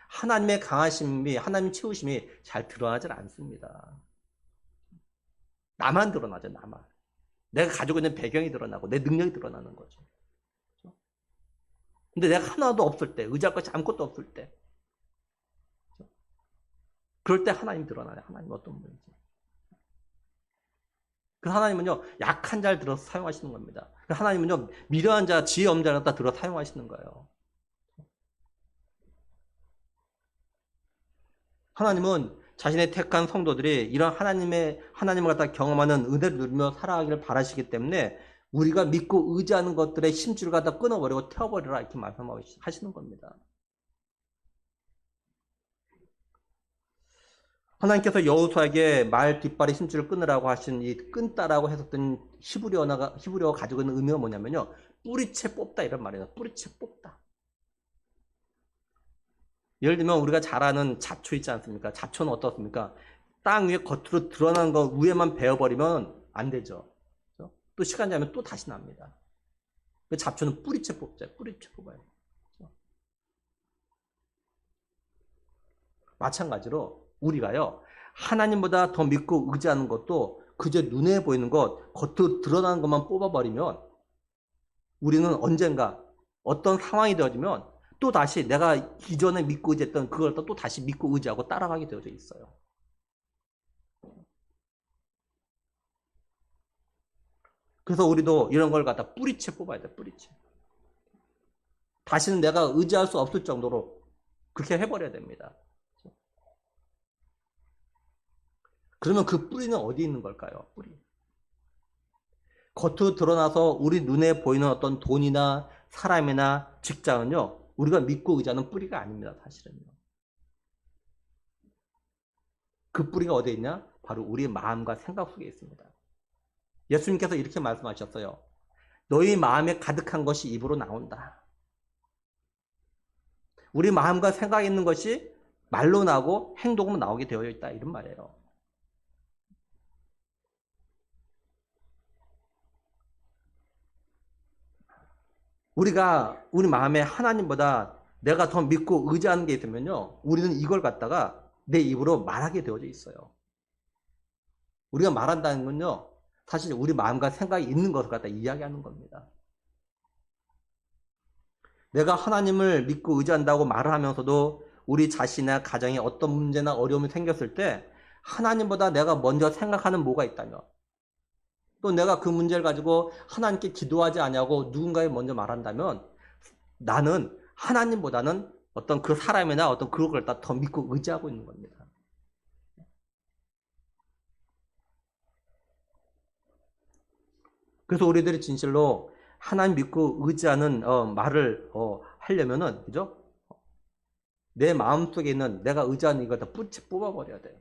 하나님의 강하심이, 하나님의 채우심이 잘 드러나질 않습니다. 나만 드러나죠, 나만. 내가 가지고 있는 배경이 드러나고 내 능력이 드러나는 거죠. 근데 내가 하나도 없을 때, 의지할 것이 아무것도 없을 때, 그럴 때 하나님 드러나요. 하나님 어떤 분인지. 그 하나님은요, 약한 자를 들어서 사용하시는 겁니다. 하나님은요, 미련한 자, 지혜 없는 자를 갖다 들어 사용하시는 거예요. 하나님은 자신의 택한 성도들이 이런 하나님을 갖다 경험하는 은혜를 누리며 살아가기를 바라시기 때문에 우리가 믿고 의지하는 것들의 힘줄을 갖다 끊어버리고 태워버리라 이렇게 말씀하시는 겁니다. 하나님께서 여호수아에게 말 뒷발의 힘줄을 끊으라고 하신 이 끊다라고 해석된 히브리어가 가지고 있는 의미가 뭐냐면요. 뿌리채 뽑다 이런 말이에요. 뿌리채 뽑다. 예를 들면 우리가 잘 아는 잡초 있지 않습니까? 잡초는 어떻습니까? 땅 위에 겉으로 드러난 거 위에만 베어버리면 안 되죠. 그렇죠? 또 시간 지나면 또 다시 납니다. 그 잡초는 뿌리채 뽑죠. 뿌리채 뽑아요. 그렇죠? 마찬가지로 우리가요. 하나님보다 더 믿고 의지하는 것도 그저 눈에 보이는 것, 겉으로 드러나는 것만 뽑아버리면 우리는 언젠가 어떤 상황이 되어지면 또 다시 내가 이전에 믿고 의지했던 그걸 또 다시 믿고 의지하고 따라가게 되어져 있어요. 그래서 우리도 이런 걸 갖다 뿌리채 뽑아야 돼, 뿌리채. 다시는 내가 의지할 수 없을 정도로 그렇게 해버려야 됩니다. 그러면 그 뿌리는 어디 있는 걸까요? 뿌리. 겉으로 드러나서 우리 눈에 보이는 어떤 돈이나 사람이나 직장은요, 우리가 믿고 의지하는 뿌리가 아닙니다, 사실은요. 그 뿌리가 어디에 있냐? 바로 우리의 마음과 생각 속에 있습니다. 예수님께서 이렇게 말씀하셨어요. 너희 마음에 가득한 것이 입으로 나온다. 우리 마음과 생각에 있는 것이 말로 나오고 행동으로 나오게 되어 있다. 이런 말이에요. 우리가 우리 마음에 하나님보다 내가 더 믿고 의지하는 게 있으면요. 우리는 이걸 갖다가 내 입으로 말하게 되어져 있어요. 우리가 말한다는 건요. 사실 우리 마음과 생각이 있는 것을 갖다 이야기하는 겁니다. 내가 하나님을 믿고 의지한다고 말을 하면서도 우리 자신이나 가정에 어떤 문제나 어려움이 생겼을 때 하나님보다 내가 먼저 생각하는 뭐가 있다면 또 내가 그 문제를 가지고 하나님께 기도하지 않냐고 누군가에 먼저 말한다면 나는 하나님보다는 어떤 그 사람이나 어떤 그걸 더 믿고 의지하고 있는 겁니다. 그래서 우리들이 진실로 하나님 믿고 의지하는 말을 하려면은 그죠? 내 마음속에 있는 내가 의지하는 이걸 다 뽑아버려야 돼.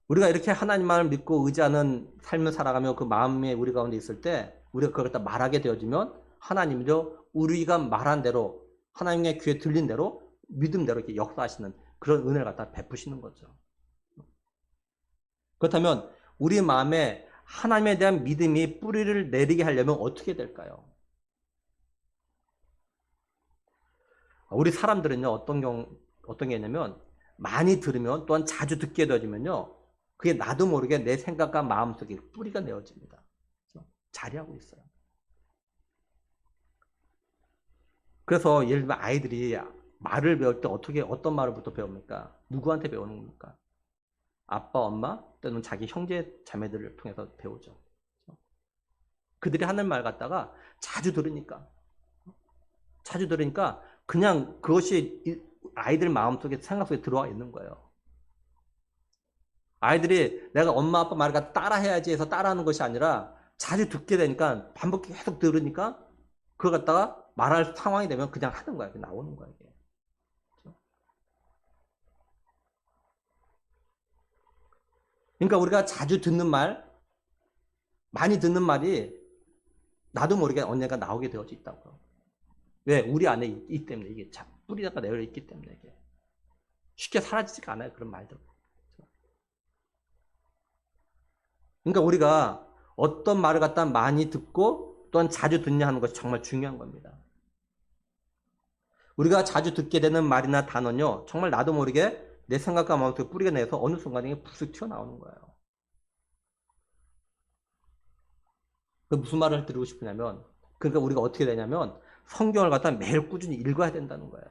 우리가 이렇게 하나님만을 믿고 의지하는 삶을 살아가며 그 마음에 우리 가운데 있을 때 우리가 그걸 다 말하게 되어지면 하나님도 우리가 말한 대로 하나님의 귀에 들린 대로 믿음대로 이렇게 역사하시는 그런 은혜를 갖다 베푸시는 거죠. 그렇다면 우리 마음에 하나님에 대한 믿음이 뿌리를 내리게 하려면 어떻게 될까요? 우리 사람들은요 어떤 게 있냐면 많이 들으면 또한 자주 듣게 되어지면요 그게 나도 모르게 내 생각과 마음속에 뿌리가 내어집니다. 자리하고 있어요. 그래서 예를 들면 아이들이 말을 배울 때 어떤 말을부터 배웁니까? 누구한테 배우는 겁니까? 아빠, 엄마 또는 자기 형제, 자매들을 통해서 배우죠. 그들이 하는 말 갖다가 자주 들으니까 그냥 그것이 아이들 마음속에 생각 속에 들어와 있는 거예요. 아이들이 내가 엄마 아빠 말을 갖다 따라해야지 해서 따라하는 것이 아니라 자주 듣게 되니까 반복해 계속 들으니까 그걸 갖다가 말할 상황이 되면 그냥 하는 거야. 나오는 거야. 이게. 그러니까 우리가 자주 듣는 말, 많이 듣는 말이 나도 모르게 언젠가 나오게 되어져 있다고요. 왜? 우리 안에 있기 때문에 이게 뿌리다가 내려 있기 때문에 이게 쉽게 사라지지가 않아요. 그런 말들. 그러니까 우리가 어떤 말을 갖다 많이 듣고 또한 자주 듣냐 하는 것이 정말 중요한 겁니다. 우리가 자주 듣게 되는 말이나 단어는요, 정말 나도 모르게 내 생각과 마음속에 뿌리가 내서 어느 순간에 푹 튀어나오는 거예요. 무슨 말을 드리고 싶으냐면, 그러니까 우리가 어떻게 되냐면 성경을 갖다 매일 꾸준히 읽어야 된다는 거예요.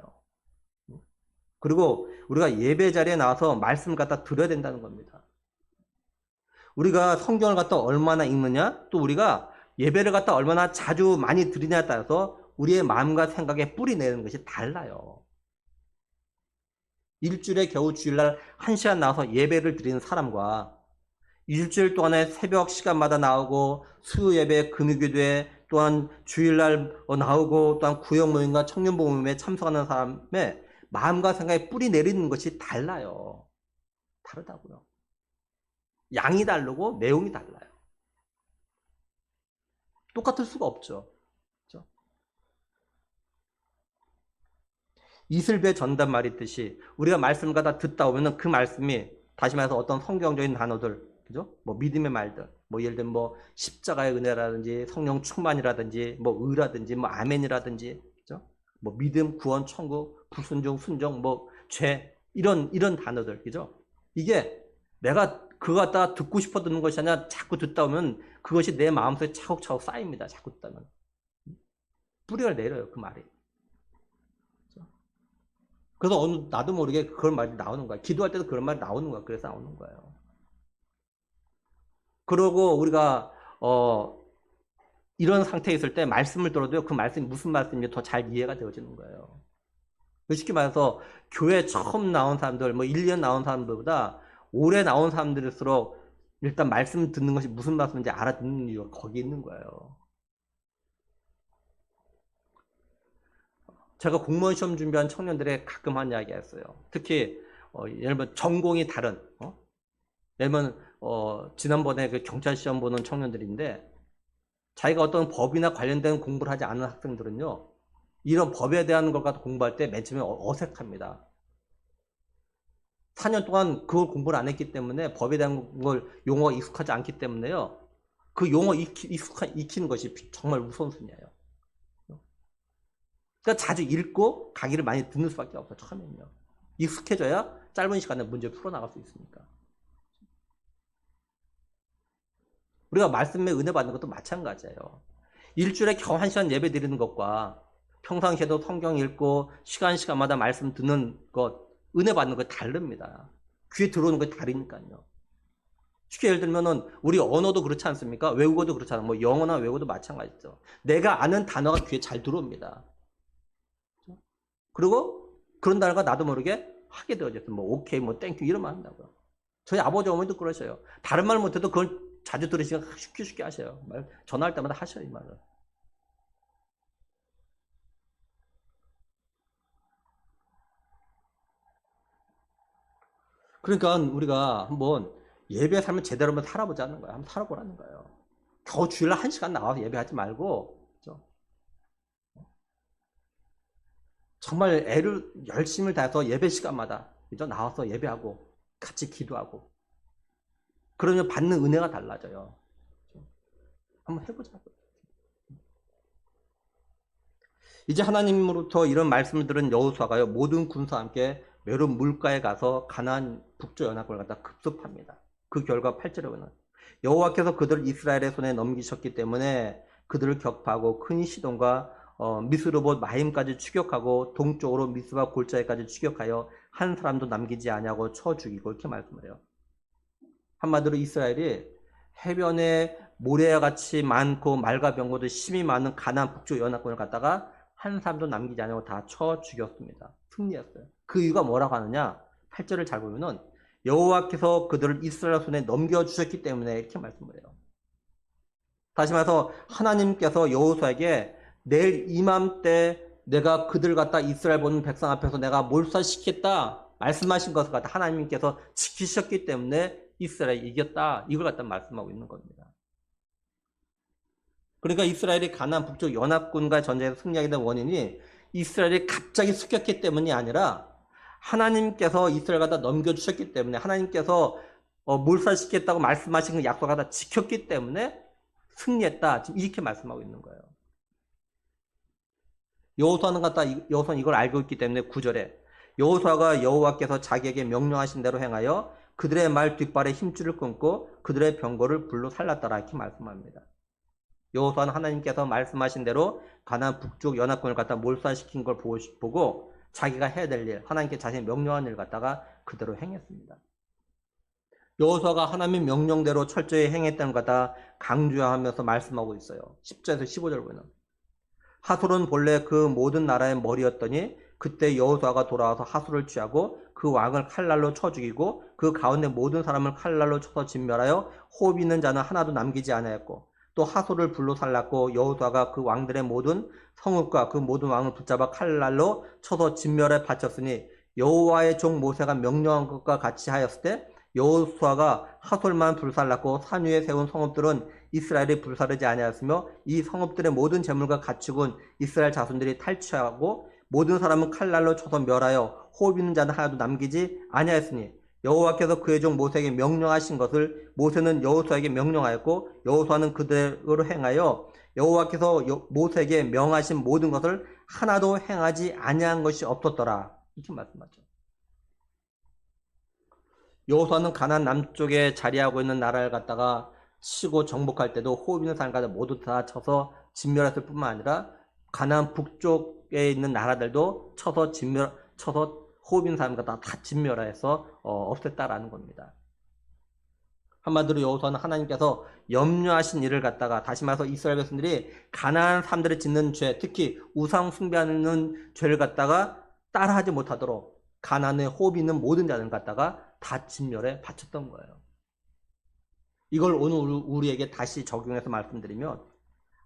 그리고 우리가 예배 자리에 나와서 말씀을 갖다 들어야 된다는 겁니다. 우리가 성경을 갖다 얼마나 읽느냐, 또 우리가 예배를 갖다 얼마나 자주 많이 드리냐에 따라서 우리의 마음과 생각에 뿌리 내는 것이 달라요. 일주일에 겨우 주일날 1시간 나와서 예배를 드리는 사람과 일주일 동안에 새벽 시간마다 나오고 수요 예배, 금요기도에 또한 주일날 나오고 또한 구역 모임과 청년 모임에 참석하는 사람의 마음과 생각에 뿌리 내리는 것이 달라요. 다르다고요. 양이 다르고 내용이 달라요. 똑같을 수가 없죠. 그렇죠? 이슬배 전단 말이듯이 우리가 말씀을 갖다 듣다 보면 그 말씀이 다시 말해서 어떤 성경적인 단어들, 그죠? 뭐 믿음의 말들, 뭐 예를 들면 뭐 십자가의 은혜라든지 성령 충만이라든지 뭐 의라든지 뭐 아멘이라든지, 그죠? 뭐 믿음, 구원, 천국, 불순종, 순종, 뭐 죄, 이런 단어들, 그죠? 이게 내가 그거 갖다가 듣고 싶어 듣는 것이 아니라 자꾸 듣다 보면 그것이 내 마음속에 차곡차곡 쌓입니다. 자꾸 듣다 보면. 뿌리가 내려요, 그 말이. 그래서 나도 모르게 그런 말이 나오는 거야. 기도할 때도 그런 말이 나오는 거야. 그래서 나오는 거예요. 그러고 우리가 이런 상태에 있을 때 말씀을 들어도 그 말씀이 무슨 말씀인지 더 잘 이해가 되어지는 거예요. 쉽게 말해서 교회 처음 나온 사람들, 뭐 1년 나온 사람들보다 오래 나온 사람들일수록 일단 말씀 듣는 것이 무슨 말씀인지 알아듣는 이유가 거기 있는 거예요. 제가 공무원 시험 준비한 청년들의 가끔 한 이야기가 있어요. 특히 예를 들면 전공이 다른, 예를 들면 지난번에 그 경찰 시험 보는 청년들인데 자기가 어떤 법이나 관련된 공부를 하지 않은 학생들은요, 이런 법에 대한 걸 갖다 공부할 때 맨 처음에 어색합니다. 4년 동안 그걸 공부를 안 했기 때문에 법에 대한 걸 용어가 익숙하지 않기 때문에요, 그 용어 익히는 것이 정말 우선순위예요. 그러니까 자주 읽고 강의를 많이 듣는 수밖에 없어요. 처음에는요. 익숙해져야 짧은 시간에 문제를 풀어나갈 수 있으니까. 우리가 말씀에 은혜 받는 것도 마찬가지예요. 일주일에 겨우 1시간 예배 드리는 것과 평상시에도 성경 읽고 시간마다 말씀 듣는 것, 은혜 받는 것 다릅니다. 귀에 들어오는 것 다르니까요. 쉽게 예를 들면은 우리 언어도 그렇지 않습니까? 외국어도 그렇잖아요. 뭐 영어나 외국어도 마찬가지죠. 내가 아는 단어가 귀에 잘 들어옵니다. 그리고 그런 단어가 나도 모르게 하게 되어졌어요. 뭐 오케이, 뭐 땡큐 이런 말 한다고요. 저희 아버지 어머니도 그러셔요. 다른 말 못해도 그걸 자주 들으시면 쉽게 하셔요. 전화할 때마다 하셔요, 이 말을. 그러니까 우리가 한번 예배 삶을 제대로 한번 살아보자는 거예요. 한번 살아보라는 거예요. 겨우 주일날 1시간 나와서 예배하지 말고, 그렇죠? 정말 열심을 다해서 예배 시간마다, 그죠? 나와서 예배하고 같이 기도하고, 그러면 받는 은혜가 달라져요. 그렇죠? 한번 해보자고요. 이제 하나님으로부터 이런 말씀을 들은 여호수아가요, 모든 군사와 함께 메론 물가에 가서 가나안 북쪽 연합군을 갖다 급습합니다. 그 결과 8절에 보면 여호와께서 그들을 이스라엘의 손에 넘기셨기 때문에 그들을 격파하고 큰 시돈과 미스르봇 마임까지 추격하고 동쪽으로 미스바 골짜기까지 추격하여 한 사람도 남기지 아니하고 쳐 죽이고, 이렇게 말씀을 해요. 한마디로 이스라엘이 해변에 모래와 같이 많고 말과 병거도 심이 많은 가나안 북쪽 연합군을 갖다가 한 사람도 남기지 않고 다 쳐 죽였습니다. 승리했어요. 그 이유가 뭐라고 하느냐? 8절을 잘 보면은 여호와께서 그들을 이스라엘 손에 넘겨주셨기 때문에 이렇게 말씀을 해요. 다시 말해서 하나님께서 여호수아에게 내일 이맘때 내가 그들 갖다 이스라엘 보는 백성 앞에서 내가 몰살시켰다 말씀하신 것을 갖다 하나님께서 지키셨기 때문에 이스라엘이 이겼다. 이걸 갖다 말씀하고 있는 겁니다. 그러니까 이스라엘이 가나안 북쪽 연합군과 전쟁에서 승리하게 된 원인이 이스라엘이 갑자기 습격했기 때문이 아니라 하나님께서 이스라엘 갖다 넘겨주셨기 때문에 하나님께서 몰살시켰다고 말씀하신 그 약속을 갖다 지켰기 때문에 승리했다. 지금 이렇게 말씀하고 있는 거예요. 여호수아는 이걸 알고 있기 때문에 9절에 여호수아가 여호와께서 자기에게 명령하신 대로 행하여 그들의 말 뒷발에 힘줄을 끊고 그들의 병거를 불로 살랐더라. 이렇게 말씀합니다. 여호수아는 하나님께서 말씀하신 대로 가나안 북쪽 연합군을 갖다 몰살시킨 걸 보고 자기가 해야 될 일, 하나님께 자신이 명령한 일을 갖다가 그대로 행했습니다. 여호수아가 하나님의 명령대로 철저히 행했다는 것 갖다 강조하면서 말씀하고 있어요. 10절에서 15절 보면 하솔은 본래 그 모든 나라의 머리였더니 그때 여호수아가 돌아와서 하솔을 취하고 그 왕을 칼날로 쳐 죽이고 그 가운데 모든 사람을 칼날로 쳐서 진멸하여 호흡 있는 자는 하나도 남기지 아니하였고 또 하솔을 불로 살랐고 여호수아가 그 왕들의 모든 성읍과 그 모든 왕을 붙잡아 칼날로 쳐서 진멸해 바쳤으니 여호와의 종 모세가 명령한 것과 같이 하였을 때 여호수아가 하솔만 불살랐고 산 위에 세운 성읍들은 이스라엘이 불사르지 아니하였으며 이 성읍들의 모든 재물과 가축은 이스라엘 자손들이 탈취하고 모든 사람은 칼날로 쳐서 멸하여 호흡 있는 자는 하나도 남기지 아니하였으니 여호와께서 그의 종 모세에게 명령하신 것을 모세는 여호수아에게 명령하였고 여호수아는 그대로 행하여 여호와께서 모세에게 명하신 모든 것을 하나도 행하지 아니한 것이 없었더라. 이렇게 말씀하죠. 여호수아는 가나안 남쪽에 자리하고 있는 나라를 갖다가 치고 정복할 때도 호흡 있는 사람까지 모두 다 쳐서 진멸했을 뿐만 아니라 가나안 북쪽에 있는 나라들도 쳐서 호흡 있는 사람을 갖다가 다 진멸해서 없앴다라는 겁니다. 한마디로 여호수아는 하나님께서 염려하신 일을 갖다가 다시 말해서 이스라엘 백성들이 가나안 사람들이 짓는 죄, 특히 우상 숭배하는 죄를 갖다가 따라하지 못하도록 가나안에 호흡이 있는 모든 자들을 갖다가 다 진멸해 바쳤던 거예요. 이걸 오늘 우리에게 다시 적용해서 말씀드리면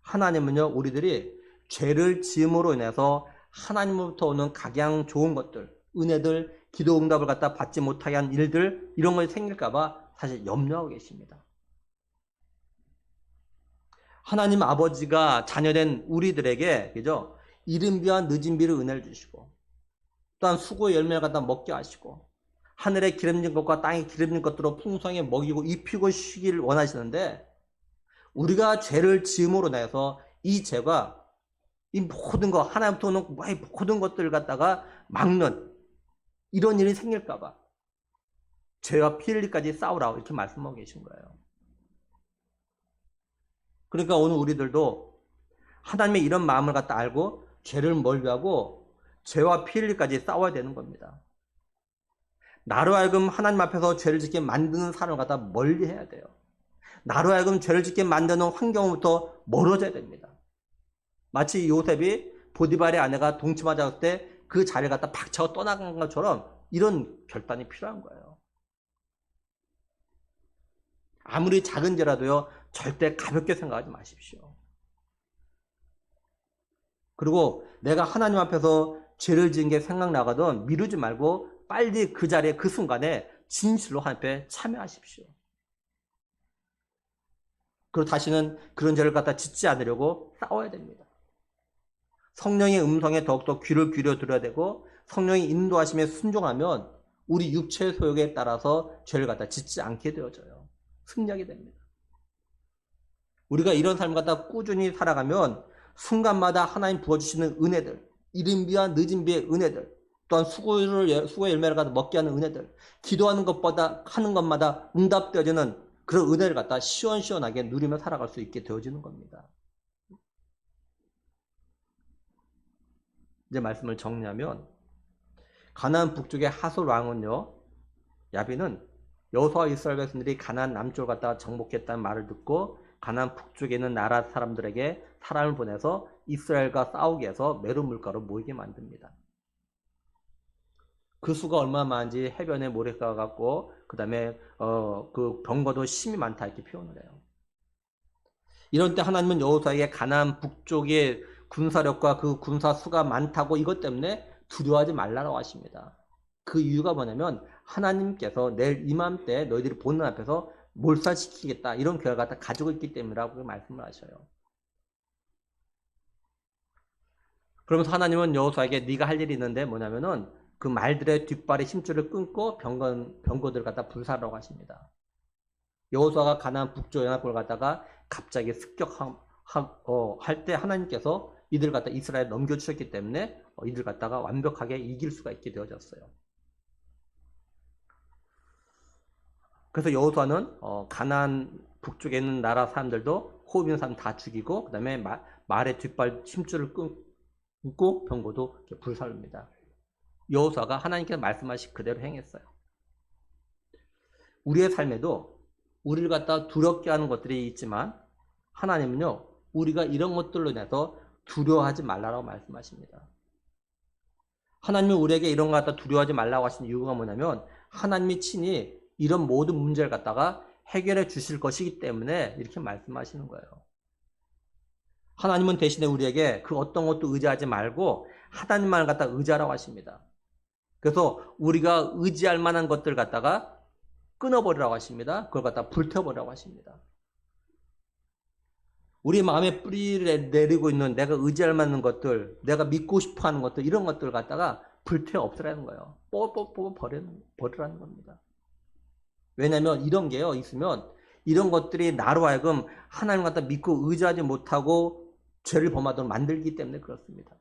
하나님은요 우리들이 죄를 지음으로 인해서 하나님으로부터 오는 각양 좋은 것들, 은혜들, 기도 응답을 갖다 받지 못하게 한 일들 이런 것이 생길까봐 사실 염려하고 계십니다. 하나님 아버지가 자녀된 우리들에게 그죠? 이른 비와 늦은 비를 은혜를 주시고 또한 수고의 열매를 갖다 먹게 하시고 하늘에 기름진 것과 땅에 기름진 것들로 풍성하게 먹이고 입히고 쉬기를 원하시는데 우리가 죄를 지음으로 인해서 이 죄가 이 모든 것 하나님부터 오는 모든 것들을 갖다가 막는 이런 일이 생길까봐 죄와 피 흘리기까지 싸우라고 이렇게 말씀하고 계신 거예요. 그러니까 오늘 우리들도 하나님의 이런 마음을 갖다 알고 죄를 멀리하고 죄와 피 흘리기까지 싸워야 되는 겁니다. 나로 하여금 하나님 앞에서 죄를 짓게 만드는 사람을 갖다 멀리 해야 돼요. 나로 하여금 죄를 짓게 만드는 환경부터 멀어져야 됩니다. 마치 요셉이 보디발의 아내가 동침하자 때 그 자리를 갖다 박차고 떠나간 것처럼 이런 결단이 필요한 거예요. 아무리 작은 죄라도요 절대 가볍게 생각하지 마십시오. 그리고 내가 하나님 앞에서 죄를 지은 게 생각나거든 미루지 말고 빨리 그 자리에 그 순간에 진실로 하나님 앞에 참여하십시오. 그리고 다시는 그런 죄를 갖다 짓지 않으려고 싸워야 됩니다. 성령의 음성에 더욱더 귀를 기울여 들어야 되고 성령의 인도하심에 순종하면 우리 육체의 소욕에 따라서 죄를 갖다 짓지 않게 되어져요. 승리하게 됩니다. 우리가 이런 삶을 갖다 꾸준히 살아가면 순간마다 하나님 부어주시는 은혜들, 이른 비와 늦은 비의 은혜들, 또한 수고의 열매를 갖다 먹게 하는 은혜들, 기도하는 것마다 응답되어지는 그런 은혜를 갖다 시원시원하게 누리며 살아갈 수 있게 되어지는 겁니다. 이제 말씀을 정리하면 가나안 북쪽의 하솔 왕은요 야빈은 여호수아와 이스라엘 백성들이 가나안 남쪽을 갖다가 정복했다는 말을 듣고 가나안 북쪽에 있는 나라 사람들에게 사람을 보내서 이스라엘과 싸우게 해서 메로 물가로 모이게 만듭니다. 그 수가 얼마나 많은지 해변에 모래가 갖고 그 다음에 그 병거도 심이 많다 이렇게 표현을 해요. 이런 때 하나님은 여호수아에게 가나안 북쪽의 군사력과 그 군사 수가 많다고 이것 때문에 두려워하지 말라고 하십니다. 그 이유가 뭐냐면 하나님께서 내일 이맘때 너희들이 보는 앞에서 몰살시키겠다 이런 계획을 다 가지고 있기 때문이라고 말씀을 하셔요. 그러면서 하나님은 여호수아에게 네가 할 일이 있는데 뭐냐면은 그 말들의 뒷발의 힘줄을 끊고 병거들을 갖다 불사하라고 하십니다. 여호수아가 가나안 북쪽 연합군을 갖다가 갑자기 습격할 때 하나님께서 이들 갖다 이스라엘 넘겨주셨기 때문에 이들 갖다가 완벽하게 이길 수가 있게 되어졌어요. 그래서 여호수아는 가나안 북쪽에 있는 나라 사람들도 호흡 있는 사람 다 죽이고 그 다음에 말의 뒷발 힘줄을 끊고 병거도 불살릅니다. 여호수아가 하나님께서 말씀하신 그대로 행했어요. 우리의 삶에도 우리를 갖다 두렵게 하는 것들이 있지만 하나님은요 우리가 이런 것들로 인해서 두려워하지 말라고 말씀하십니다. 하나님은 우리에게 이런 거 갖다 두려워하지 말라고 하신 이유가 뭐냐면 하나님이 친히 이런 모든 문제를 갖다가 해결해 주실 것이기 때문에 이렇게 말씀하시는 거예요. 하나님은 대신에 우리에게 그 어떤 것도 의지하지 말고 하나님만 갖다 의지하라고 하십니다. 그래서 우리가 의지할 만한 것들 갖다가 끊어버리라고 하십니다. 그걸 갖다 불태워버리라고 하십니다. 우리 마음에 뿌리를 내리고 있는 내가 의지할 만한 것들, 내가 믿고 싶어하는 것들 이런 것들 갖다가 불태워 없애라는 거예요. 뽑아 버리라는 겁니다. 왜냐하면 이런 게요 있으면 이런 것들이 나로 하여금 하나님 갖다 믿고 의지하지 못하고 죄를 범하도록 만들기 때문에 그렇습니다.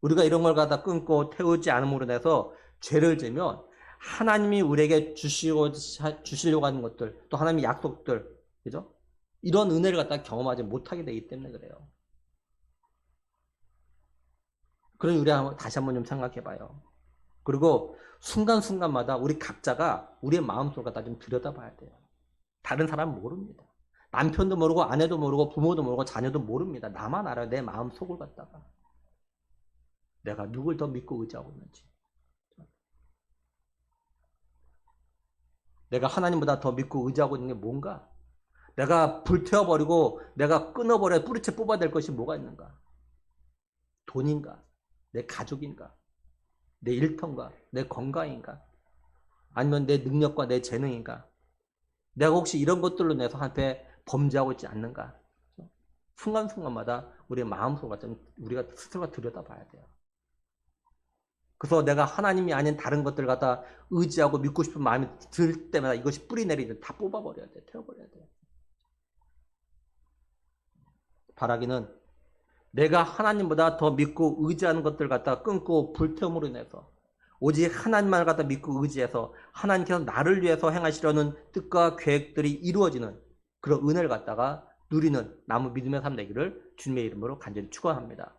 우리가 이런 걸 갖다 끊고 태우지 않음으로 인해서 죄를 지면 하나님이 우리에게 주시려고 하는 것들, 또 하나님의 약속들, 그죠? 이런 은혜를 갖다 경험하지 못하게 되기 때문에 그래요. 그럼 우리 다시 한번 좀 생각해 봐요. 그리고 순간순간마다 우리 각자가 우리의 마음속을 갖다 좀 들여다봐야 돼요. 다른 사람은 모릅니다. 남편도 모르고 아내도 모르고 부모도 모르고 자녀도 모릅니다. 나만 알아요. 내 마음속을 갖다가. 내가 누굴 더 믿고 의지하고 있는지. 내가 하나님보다 더 믿고 의지하고 있는 게 뭔가? 내가 불태워버리고 내가 끊어버려 뿌리채 뽑아야 될 것이 뭐가 있는가? 돈인가? 내 가족인가? 내 일터인가? 내 건강인가? 아니면 내 능력과 내 재능인가? 내가 혹시 이런 것들로 인해서 한테 범죄하고 있지 않는가? 순간순간마다 우리의 마음속을 좀 우리가 스스로가 들여다봐야 돼요. 그래서 내가 하나님이 아닌 다른 것들 갖다 의지하고 믿고 싶은 마음이 들 때마다 이것이 뿌리 내리는 다 뽑아버려야 돼. 태워버려야 돼. 바라기는 내가 하나님보다 더 믿고 의지하는 것들 갖다 끊고 불태움으로 인해서 오직 하나님만 갖다 믿고 의지해서 하나님께서 나를 위해서 행하시려는 뜻과 계획들이 이루어지는 그런 은혜를 갖다가 누리는 남은 믿음의 삶 되기를 주님의 이름으로 간절히 축원합니다.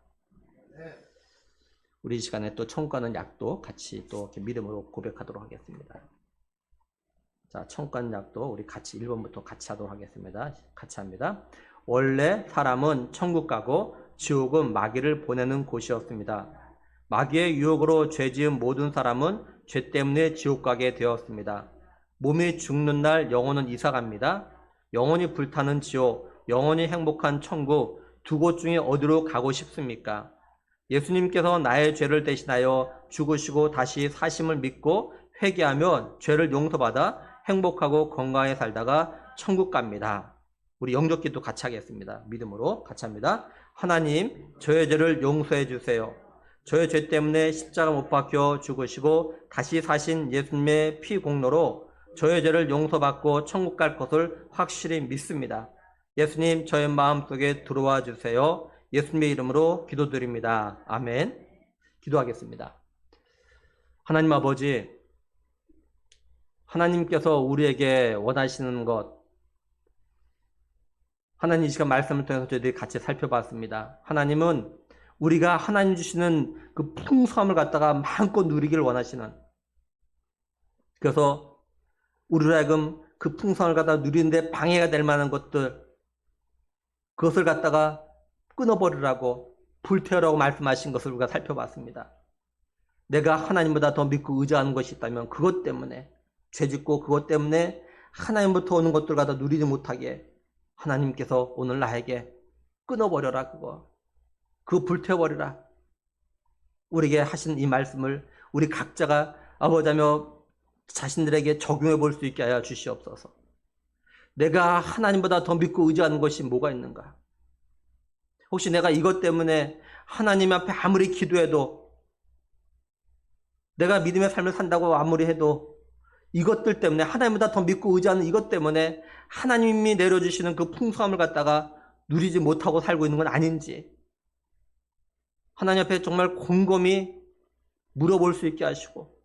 우리 이 시간에 또 천국 가는 약도 같이 또 이렇게 믿음으로 고백하도록 하겠습니다. 자, 천국 가는 약도 우리 같이 1번부터 같이 하도록 하겠습니다. 같이 합니다. 원래 사람은 천국 가고 지옥은 마귀를 보내는 곳이었습니다. 마귀의 유혹으로 죄 지은 모든 사람은 죄 때문에 지옥 가게 되었습니다. 몸이 죽는 날 영혼은 이사 갑니다. 영혼이 불타는 지옥, 영혼이 행복한 천국, 두 곳 중에 어디로 가고 싶습니까? 예수님께서 나의 죄를 대신하여 죽으시고 다시 사심을 믿고 회개하면 죄를 용서받아 행복하고 건강하게 살다가 천국 갑니다. 우리 영접기도 같이 하겠습니다. 믿음으로 같이 합니다. 하나님, 저의 죄를 용서해 주세요. 저의 죄 때문에 십자가 못 박혀 죽으시고 다시 사신 예수님의 피 공로로 저의 죄를 용서받고 천국 갈 것을 확실히 믿습니다. 예수님, 저의 마음속에 들어와 주세요. 예수님의 이름으로 기도드립니다. 아멘. 기도하겠습니다. 하나님 아버지, 하나님께서 우리에게 원하시는 것, 하나님 이 시간 말씀을 통해서 저희들이 같이 살펴봤습니다. 하나님은 우리가 하나님 주시는 그 풍성함을 갖다가 마음껏 누리기를 원하시는, 그래서 우리로 하여금 그 그 풍성을 갖다 누리는데 방해가 될 만한 것들, 그것을 갖다가 끊어버리라고, 불태우라고 말씀하신 것을 우리가 살펴봤습니다. 내가 하나님보다 더 믿고 의지하는 것이 있다면 그것 때문에, 죄짓고 그것 때문에 하나님부터 오는 것들 갖다 누리지 못하게 하나님께서 오늘 나에게 끊어버려라, 그거 불태워버리라. 우리에게 하신 이 말씀을 우리 각자가 아버지며 자신들에게 적용해 볼 수 있게 하여 주시옵소서. 내가 하나님보다 더 믿고 의지하는 것이 뭐가 있는가? 혹시 내가 이것 때문에 하나님 앞에 아무리 기도해도, 내가 믿음의 삶을 산다고 아무리 해도 이것들 때문에, 하나님보다 더 믿고 의지하는 이것 때문에 하나님이 내려주시는 그 풍성함을 갖다가 누리지 못하고 살고 있는 건 아닌지 하나님 앞에 정말 곰곰이 물어볼 수 있게 하시고,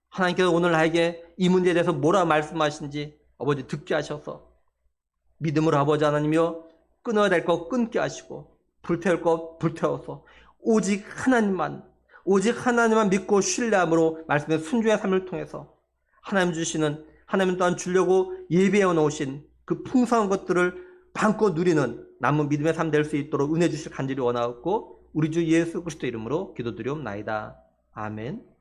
하나님께서 오늘 나에게 이 문제에 대해서 뭐라 말씀하신지 아버지 듣게 하셔서 믿음으로 아버지 하나님이여 끊어야 될 것 끊게 하시고, 불태울 것 불태워서 오직 하나님만 믿고 신뢰함으로 말씀의 순종의 삶을 통해서 하나님 또한 주려고 예비해 놓으신 그 풍성한 것들을 마음껏 누리는 남은 믿음의 삶 될 수 있도록 은혜 주실 간절히 원하옵고, 우리 주 예수 그리스도 이름으로 기도드리옵나이다. 아멘.